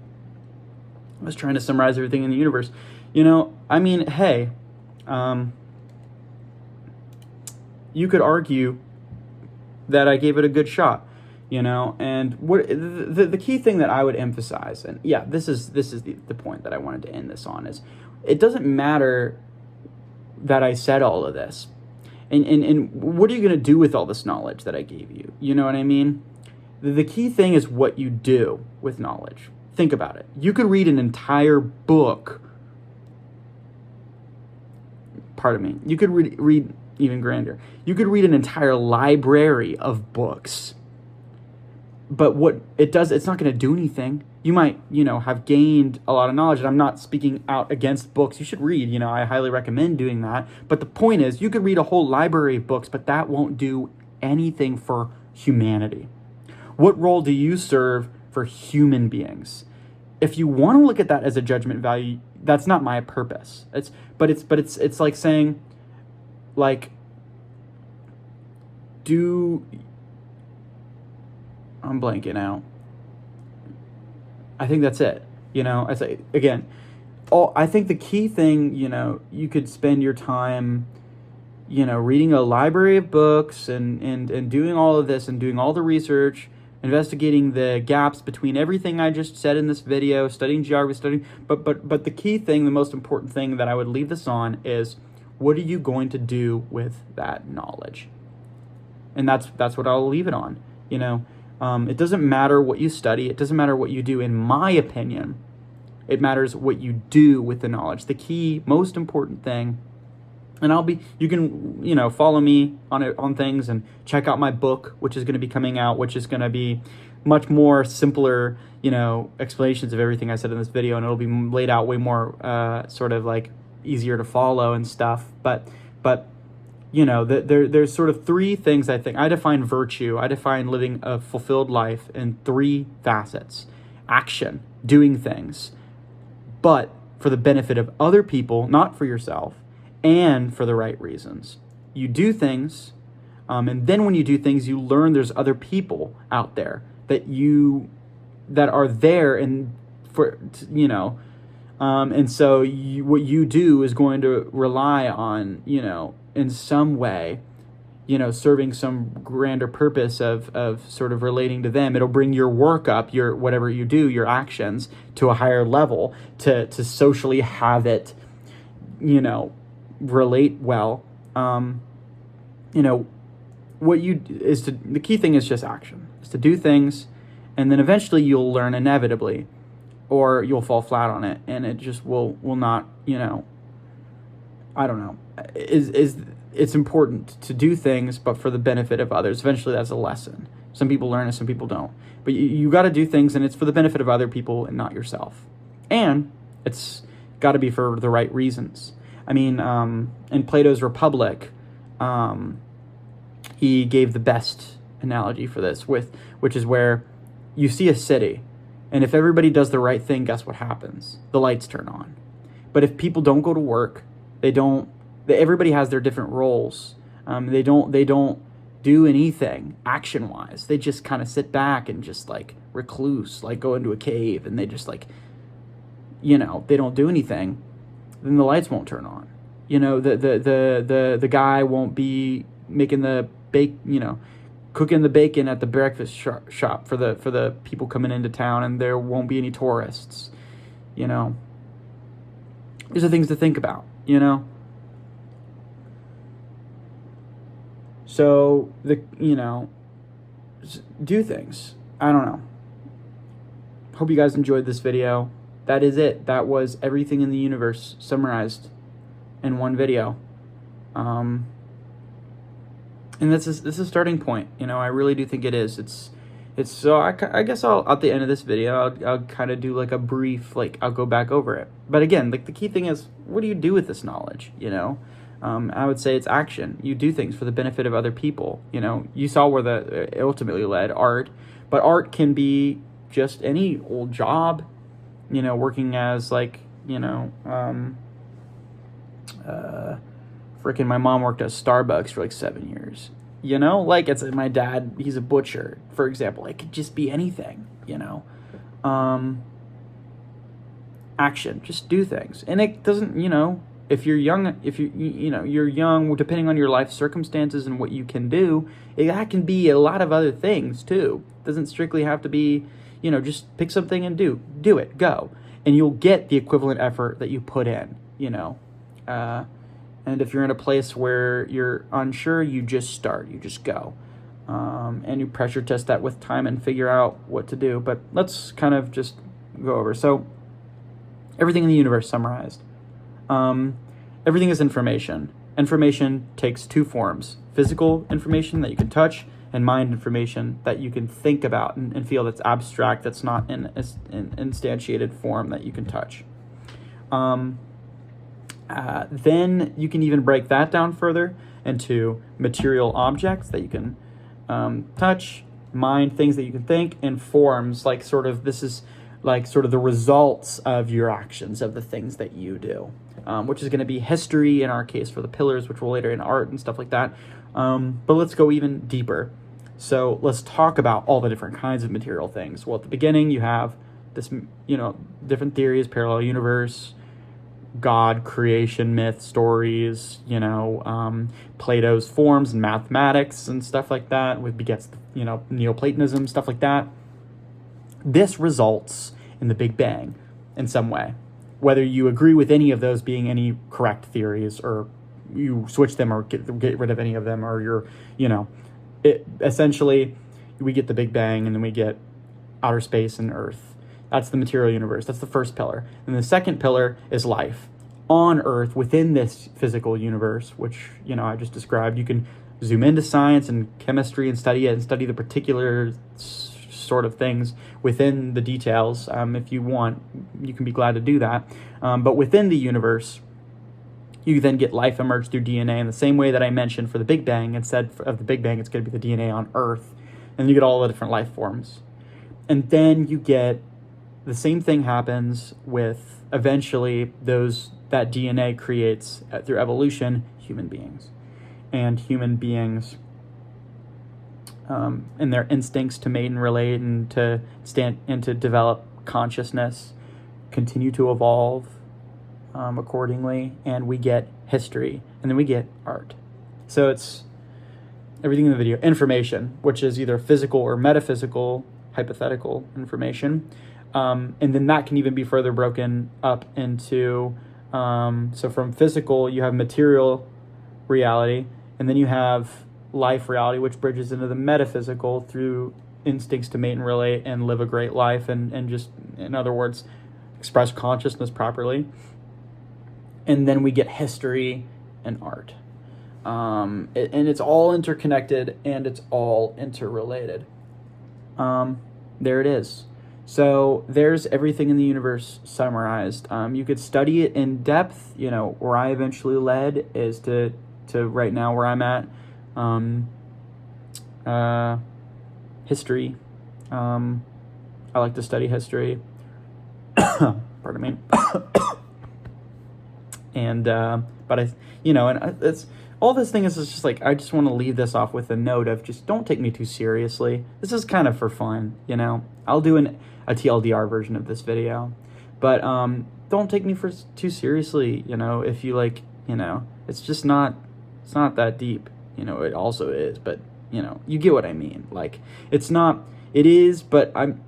I was trying to summarize everything in the universe. Hey, you could argue that I gave it a good shot, and what the key thing that I would emphasize, and yeah, this is the point that I wanted to end this on, is it doesn't matter that I said all of this. And what are you going to do with all this knowledge that I gave you? You know what I mean? The key thing is what you do with knowledge. Think about it. You could read an entire book. Pardon me. You could read even grander. You could read an entire library of books. But what it does, it's not going to do anything. You might, have gained a lot of knowledge. And I'm not speaking out against books. You should read, I highly recommend doing that. But the point is, you could read a whole library of books, but that won't do anything for humanity. What role do you serve for human beings? If you want to look at that as a judgment value, that's not my purpose. It's like saying, like, I'm blanking out. I think that's it. I say again, I think the key thing, you could spend your time, reading a library of books and doing all of this and doing all the research, investigating the gaps between everything I just said in this video, studying geography, but the key thing, the most important thing that I would leave this on is, what are you going to do with that knowledge? And that's what I'll leave it on. It doesn't matter what you study. It doesn't matter what you do, in my opinion. It matters what you do with the knowledge. The key, most important thing, and you can, follow me on things and check out my book, which is going to be coming out, which is going to be much more simpler, explanations of everything I said in this video, and it'll be laid out way more, sort of like easier to follow and stuff. But there's sort of three things I think. I define virtue, I define living a fulfilled life in three facets. Action, doing things, but for the benefit of other people, not for yourself, and for the right reasons. You do things, and then when you do things, you learn there's other people out there that are there, and and so what you do is going to rely on, in some way, serving some grander purpose of sort of relating to them. It'll bring your work up, your whatever you do, your actions, to a higher level, to socially have it, relate well. The key thing is just action. is to do things, and then eventually you'll learn inevitably, or you'll fall flat on it, and it just will not, I don't know. It's important to do things, but for the benefit of others. Eventually that's a lesson. Some people learn it, some people don't. But you got to do things, and it's for the benefit of other people and not yourself. And it's got to be for the right reasons. I mean, in Plato's Republic, he gave the best analogy for this, which is where you see a city, and if everybody does the right thing, guess what happens? The lights turn on. But if people don't go to work, everybody has their different roles. They don't do anything action-wise. They just kind of sit back and just like recluse, like go into a cave, and they just like, they don't do anything. Then the lights won't turn on. The guy won't be making cooking the bacon at the breakfast shop for the people coming into town, and there won't be any tourists. These are things to think about. So do things. I don't know. Hope you guys enjoyed this video. That is it. That was everything in the universe summarized in one video. And this is a starting point. I really do think it is. It's so I guess I'll, at the end of this video, I'll kind of do like a brief, I'll go back over it. But again, the key thing is, what do you do with this knowledge? I would say it's action. You do things for the benefit of other people. You saw where it ultimately led, art. But art can be just any old job, working as freaking my mom worked at Starbucks for 7 years. It's my dad, he's a butcher, for example. It could just be anything, action, just do things. And it doesn't, if you're young, you're young, depending on your life circumstances and what you can do, that can be a lot of other things too. It doesn't strictly have to be, just pick something and do it, go. And you'll get the equivalent effort that you put in, and if you're in a place where you're unsure, you just start, you just go. And you pressure test that with time and figure out what to do. But let's kind of just go over. So everything in the universe summarized. Everything is information. Information takes two forms: physical information that you can touch, and mind information that you can think about and feel, that's abstract, that's not in an instantiated form that you can touch. Then you can even break that down further into material objects that you can touch, mind, things that you can think, and forms, this is the results of your actions, of the things that you do, which is going to be history in our case for the pillars, which will later in art and stuff like that. But let's go even deeper. So let's talk about all the different kinds of material things. Well, at the beginning you have this, different theories: parallel universe, God, creation, myth, stories, Plato's forms and mathematics and stuff like that, which begets, Neoplatonism, stuff like that. This results in the Big Bang in some way. Whether you agree with any of those being any correct theories, or you switch them or get rid of any of them, or you're, essentially we get the Big Bang, and then we get outer space and Earth. That's the material universe. That's the first pillar. And the second pillar is life on Earth within this physical universe, which, I just described. You can zoom into science and chemistry and study it, and study the particular sort of things within the details. If you want, you can be glad to do that. But within the universe, you then get life emerged through DNA in the same way that I mentioned for the Big Bang. Instead of the Big Bang, it's going to be the DNA on Earth. And you get all the different life forms. And then you get the same thing happens with, eventually, that DNA creates, through evolution, human beings. And human beings, and their instincts to mate and relate and to develop consciousness, continue to evolve accordingly, and we get history, and then we get art. So it's everything in the video. Information, which is either physical or metaphysical, hypothetical information. And then that can even be further broken up into, so from physical, you have material reality, and then you have life reality, which bridges into the metaphysical through instincts to mate and relate and live a great life, and just, in other words, express consciousness properly. And then we get history and art. And it's all interconnected and it's all interrelated. There it is. So there's everything in the universe summarized. You could study it in depth. You know, where I eventually led is to right now where I'm at, history. I like to study history. Pardon me. And but I, you know, and it's all this thing is just like, I just want to leave this off with a note of just don't take me too seriously. This is kind of for fun, you know. I'll do a TLDR version of this video, but don't take me too seriously, you know. If you like, you know, it's not that deep, you know. It also is, but you know, you get what I mean. Like, it is, but I'm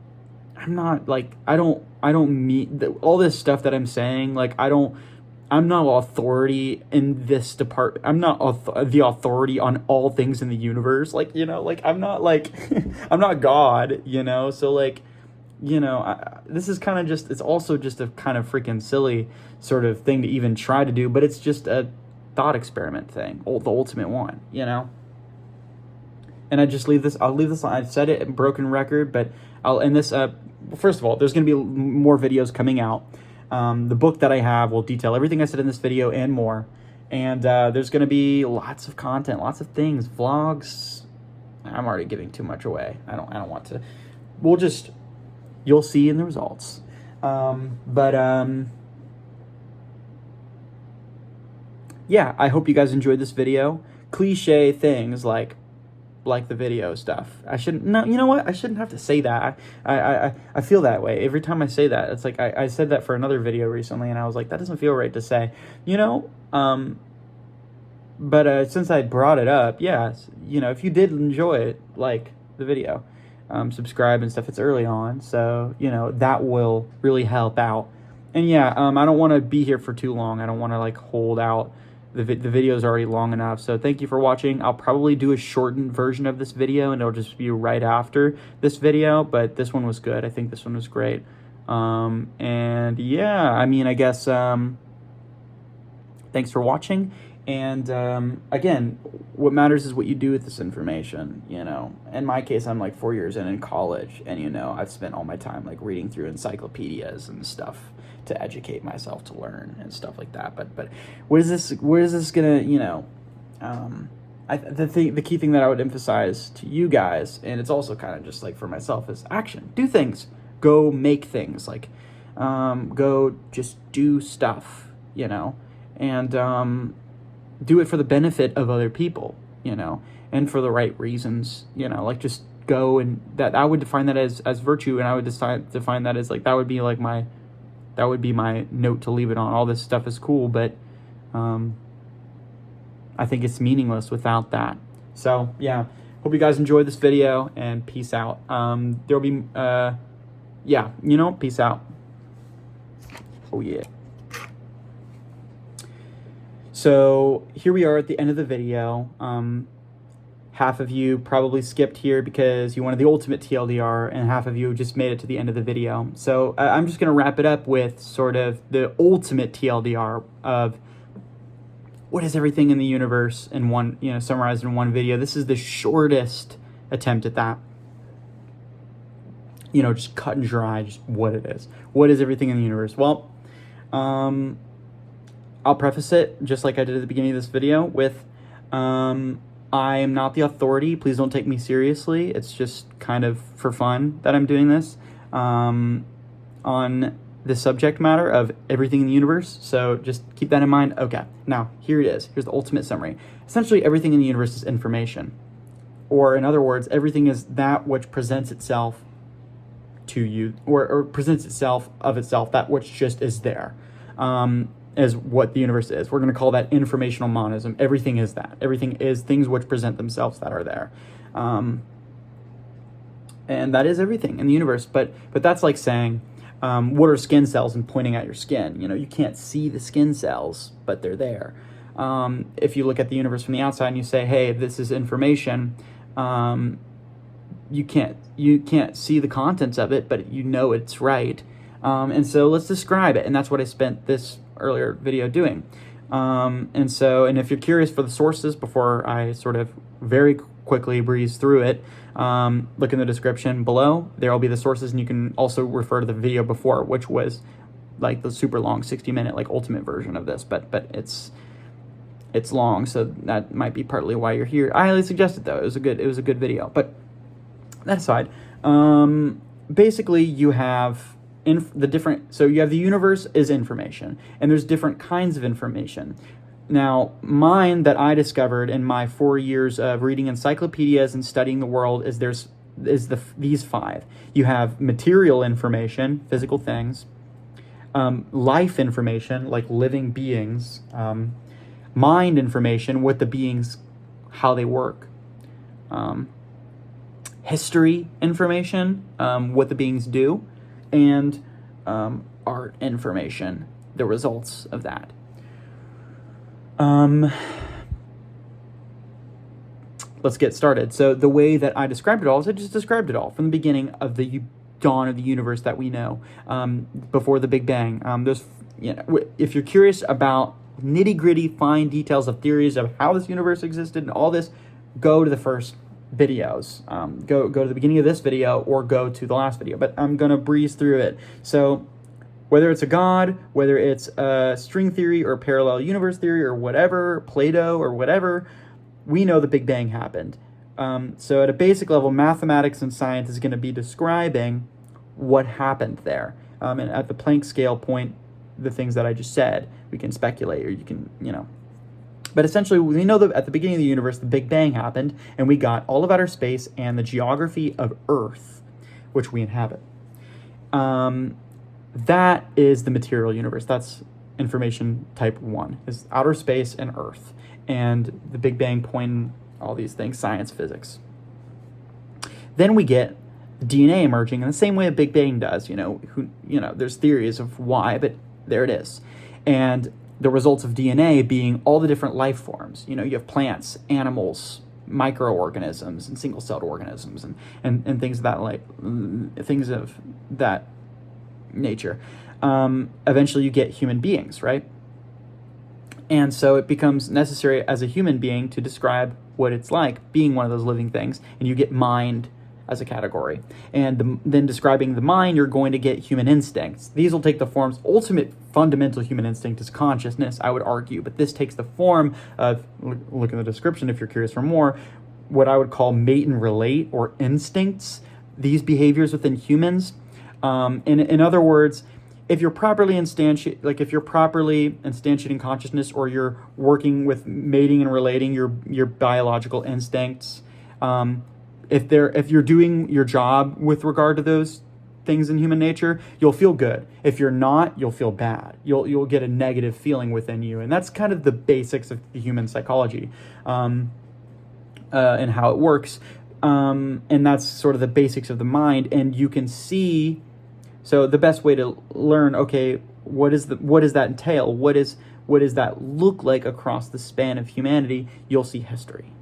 not like, I don't mean all this stuff that I'm saying. Like, I'm not authority in this department. I'm not the authority on all things in the universe. Like, you know, like, I'm not like, I'm not God, you know? So like, you know, this is kind of just, it's also just a kind of freaking silly sort of thing to even try to do, but it's just a thought experiment thing, the ultimate one, you know? And I'll leave this on. I've said it in broken record, but I'll end this up. First of all, there's going to be more videos coming out. The book that I have will detail everything I said in this video and more. And there's going to be lots of content, lots of things, vlogs. I'm already giving too much away. I don't want to. You'll see in the results. Yeah, I hope you guys enjoyed this video. Cliche things like the video stuff. You know what? I shouldn't have to say that. I feel that way every time I say that. It's like I said that for another video recently, and I was like, that doesn't feel right to say, you know. But since I brought it up, yeah, you know, if you did enjoy it, like the video, subscribe and stuff. It's early on, so you know that will really help out. And yeah, I don't want to be here for too long. I don't want to like hold out. The video is already long enough, so thank you for watching. I'll probably do a shortened version of this video, and it'll just be right after this video, but this one was good. I think this one was great. And yeah, I mean, I guess, thanks for watching, and again, what matters is what you do with this information, you know. In my case, I'm like 4 years in college, and you know, I've spent all my time like reading through encyclopedias and stuff to educate myself, to learn and stuff like that. But where is this gonna, you know, the key thing that I would emphasize to you guys, and it's also kind of just like for myself, is action. Do things. Go make things. Like, go just do stuff, you know, and do it for the benefit of other people, you know, and for the right reasons, you know. Like, just go, and that I would define that as virtue, and I would define that as like, that would be my note to leave it on. All this stuff is cool, but I think it's meaningless without that. So yeah, hope you guys enjoyed this video, and peace out. There'll be yeah, you know, peace out. Oh yeah. So here we are at the end of the video. Half of you probably skipped here because you wanted the ultimate TLDR, and half of you just made it to the end of the video. So I'm just going to wrap it up with sort of the ultimate TLDR of what is everything in the universe in one, you know, summarized in one video. This is the shortest attempt at that. You know, just cut and dry, just what it is. What is everything in the universe? Well, I'll preface it just like I did at the beginning of this video with, I am not the authority. Please don't take me seriously. It's just kind of for fun that I'm doing this on the subject matter of everything in the universe. So just keep that in mind. Okay, now here it is. Here's the ultimate summary. Essentially, everything in the universe is information. Or in other words, everything is that which presents itself to you, or presents itself of itself, that which just is there. Is what the universe is. We're going to call that informational monism. Everything is that. Everything is things which present themselves that are there. And that is everything in the universe. But that's like saying, what are skin cells, and pointing at your skin? You know, you can't see the skin cells, but they're there. If you look at the universe from the outside and you say, hey, this is information, you can't see the contents of it, but you know it's right. And so let's describe it, and that's what I spent this earlier video doing. And if you're curious for the sources before I sort of very quickly breeze through it, look in the description below. There will be the sources, and you can also refer to the video before, which was like the super long 60-minute like ultimate version of this, but it's long, so that might be partly why you're here. I highly suggest it though. It was a good video. But that aside, basically you have so you have the universe is information, and there's different kinds of information. Now, mine that I discovered in my 4 years of reading encyclopedias and studying the world is these 5. You have material information, physical things, life information, like living beings, mind information, what the beings, how they work, history information, what the beings do, and art information, the results of that. Let's get started. So the way that I described it all is I just described it all from the beginning of the dawn of the universe that we know, before the Big Bang. If you're curious about nitty-gritty, fine details of theories of how this universe existed and all this, go to the first videos. Go to the beginning of this video or go to the last video. But I'm going to breeze through it. So whether it's a god, whether it's a string theory or parallel universe theory or whatever, Plato or whatever, we know the Big Bang happened. So at a basic level, mathematics and science is going to be describing what happened there. And at the Planck scale point, the things that I just said, we can speculate, or you can, But essentially, we know that at the beginning of the universe, the Big Bang happened, and we got all of outer space and the geography of Earth, which we inhabit. That is the material universe. That's information type 1, is outer space and Earth, and the Big Bang point, all these things, science, physics. Then we get DNA emerging in the same way a Big Bang does. There's theories of why, but there it is. And the results of DNA being all the different life forms. You have plants, animals, microorganisms, and single-celled organisms, and things of that nature. Eventually you get human beings, right? And so it becomes necessary as a human being to describe what it's like being one of those living things, and you get mind as a category. And then describing the mind, you're going to get human instincts. These will take the forms, ultimate fundamental human instinct is consciousness, I would argue, but this takes the form of, look in the description if you're curious for more, what I would call mate and relate, or instincts, these behaviors within humans. In other words, if you're properly instantiating consciousness, or you're working with mating and relating your biological instincts, if you're doing your job with regard to those things in human nature, you'll feel good. If you're not, you'll feel bad. You'll get a negative feeling within you, and that's kind of the basics of the human psychology, and how it works. And that's sort of the basics of the mind. And you can see. So the best way to learn, okay, what does that entail? What does that look like across the span of humanity? You'll see history,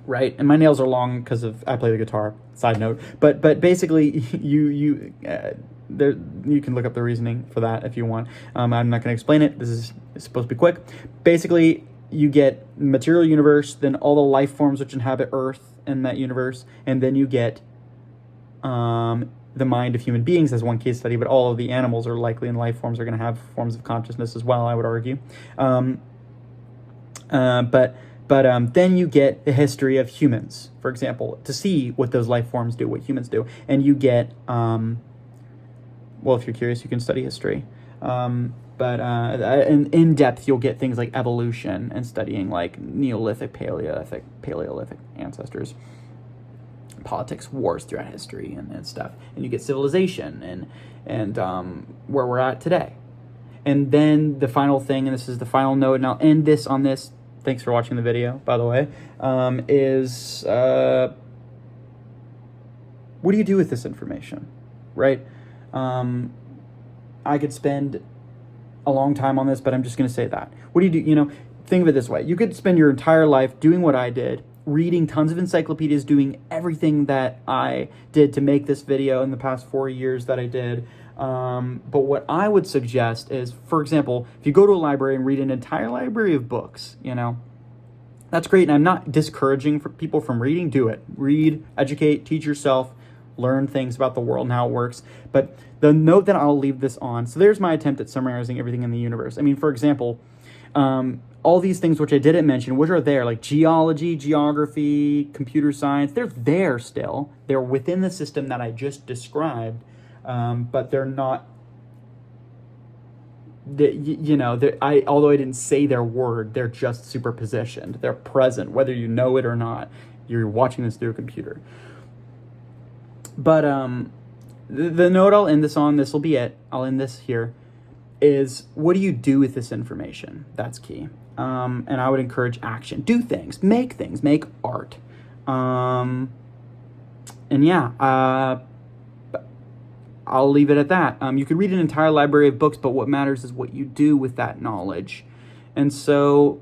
right? And my nails are long because I play the guitar. Side note, but basically, you can look up the reasoning for that if you want. I'm not going to explain it. This is supposed to be quick. Basically, you get material universe, then all the life forms which inhabit Earth in that universe, and then you get the mind of human beings as one case study, but all of the animals are likely, and life forms are going to have forms of consciousness as well, I would argue. But then you get the history of humans, for example, to see what those life forms do, what humans do. And you get, if you're curious, you can study history. But in depth, you'll get things like evolution and studying like Neolithic, Paleolithic ancestors. Politics, wars throughout history and stuff, and you get civilization and where we're at today. And then the final thing, and this is the final note, and I'll end this on this. Thanks for watching the video, by the way. Is what do you do with this information, right? I could spend a long time on this, but I'm just going to say that. What do you do? Think of it this way: you could spend your entire life doing what I did, reading tons of encyclopedias, doing everything that I did to make this video in the past 4 years that I did. But what I would suggest is, for example, if you go to a library and read an entire library of books, that's great. And I'm not discouraging for people from reading. Do it. Read, educate, teach yourself, learn things about the world and how it works. But the note that I'll leave this on, so there's my attempt at summarizing everything in the universe. I mean, for example, all these things which I didn't mention, which are there, like geology, geography, computer science, they're there still. They're within the system that I just described, but they're not, although I didn't say their word, they're just superpositioned. They're present, whether you know it or not. You're watching this through a computer. But the note I'll end this on, this will be it, I'll end this here, is what do you do with this information? That's key. And I would encourage action. Do things, make art. And yeah, I'll leave it at that. You could read an entire library of books, but what matters is what you do with that knowledge. And so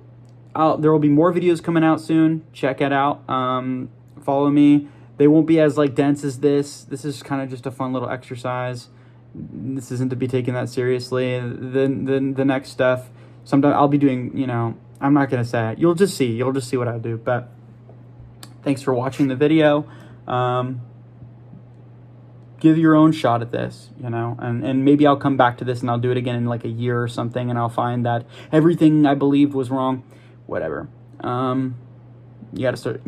there will be more videos coming out soon. Check it out. Follow me. They won't be as dense as this. This is kind of just a fun little exercise. This isn't to be taken that seriously. The next stuff, sometimes I'll be doing, I'm not going to say it. You'll just see what I do. But thanks for watching the video. Give your own shot at this, and maybe I'll come back to this and I'll do it again in a year or something, and I'll find that everything I believed was wrong. Whatever. You got to start,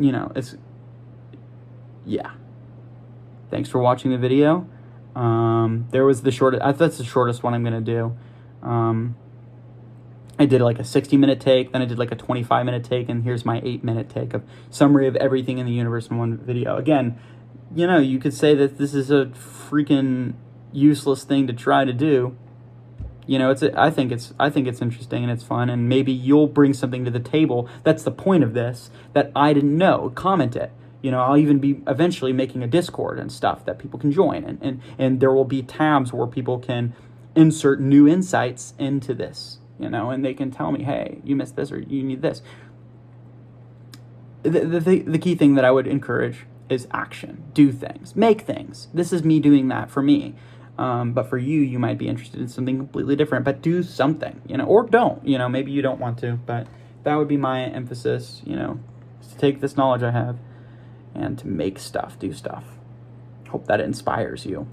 yeah. Thanks for watching the video. There was the shortest, that's the shortest one I'm going to do. I did a 60-minute take, then I did a 25-minute take, and here's my 8-minute take of summary of everything in the universe in one video. Again, you could say that this is a freaking useless thing to try to do. I think it's interesting and it's fun, and maybe you'll bring something to the table. That's the point of this, that I didn't know. Comment it. I'll even be eventually making a Discord and stuff that people can join, and there will be tabs where people can insert new insights into this, and they can tell me, hey, you missed this or you need this. The key thing that I would encourage is action. Do things. Make things. This is me doing that for me. But for you, you might be interested in something completely different, but do something, or don't, maybe you don't want to, but that would be my emphasis, is to take this knowledge I have and to make stuff, do stuff. Hope that inspires you.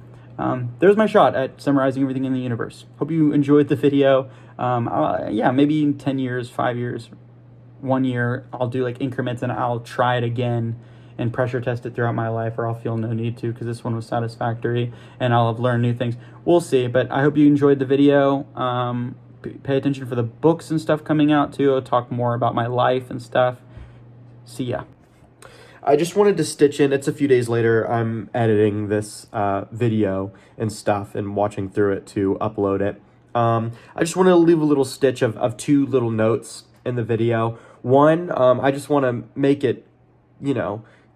There's my shot at summarizing everything in the universe. Hope you enjoyed the video. Maybe in 10 years, 5 years, 1 year, I'll do increments and I'll try it again and pressure test it throughout my life, or I'll feel no need to because this one was satisfactory and I'll have learned new things. We'll see, but I hope you enjoyed the video. Pay attention for the books and stuff coming out too. I'll talk more about my life and stuff. See ya. I just wanted to stitch in, it's a few days later, I'm editing this video and stuff and watching through it to upload it. I just want to leave a little stitch of two little notes in the video. One, I just want to make it,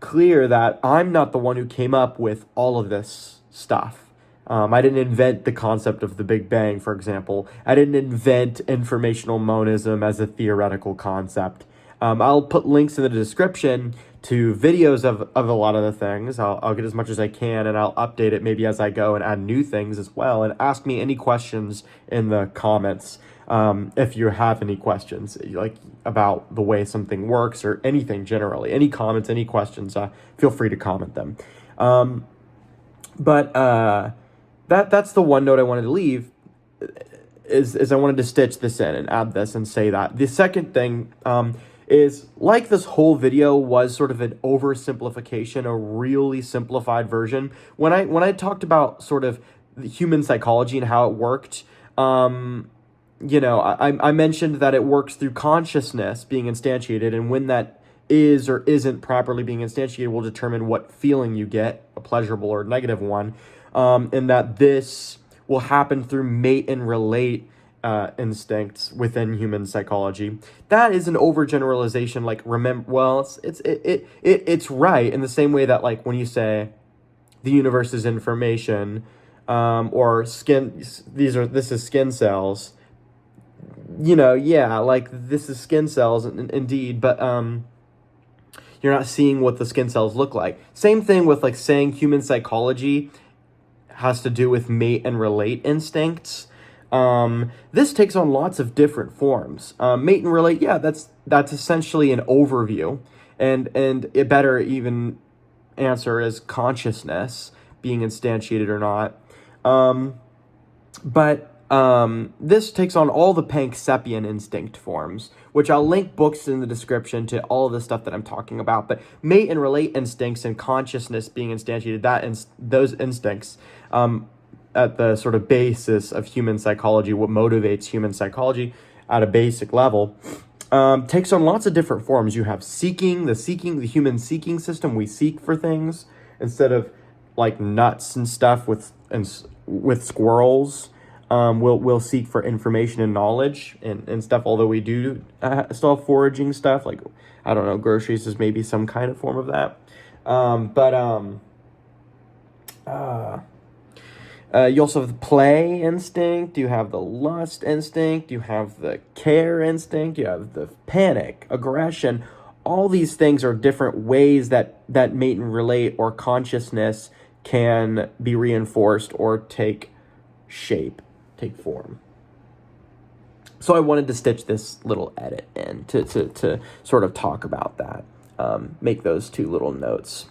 clear that I'm not the one who came up with all of this stuff. I didn't invent the concept of the Big Bang, for example. I didn't invent informational monism as a theoretical concept. I'll put links in the description to videos of a lot of the things. I'll get as much as I can, and I'll update it maybe as I go and add new things as well. And ask me any questions in the comments if you have any questions, about the way something works or anything generally. Any comments, any questions, feel free to comment them. That's the one note I wanted to leave, is I wanted to stitch this in and add this and say that. The second thing is, this whole video was sort of an oversimplification, a really simplified version. When I talked about sort of the human psychology and how it worked, I mentioned that it works through consciousness being instantiated, and when that is or isn't properly being instantiated will determine what feeling you get, a pleasurable or negative one, and that this will happen through mate and relate instincts within human psychology. That is an overgeneralization. It's right in the same way that when you say the universe is information, or skin, this is skin cells. This is skin cells indeed, but You're not seeing what the skin cells look like. Same thing with like saying human psychology has to do with mate and relate instincts. This takes on lots of different forms. Mate and relate, yeah, that's essentially an overview, and it better even answer is consciousness being instantiated or not. But this takes on all the Pankseppian instinct forms, which I'll link books in the description to all of the stuff that I'm talking about. But mate and relate instincts and consciousness being instantiated, those instincts at the sort of basis of human psychology, what motivates human psychology at a basic level, takes on lots of different forms. You have the human seeking system. We seek for things instead of like nuts and stuff with squirrels. We'll seek for information and knowledge and stuff, although we do still have foraging stuff, like, I don't know, groceries is maybe some kind of form of that. You also have the play instinct, you have the lust instinct, you have the care instinct, you have the panic, aggression. All these things are different ways that mate and relate or consciousness can be reinforced or take form. So I wanted to stitch this little edit in to sort of talk about that, make those two little notes.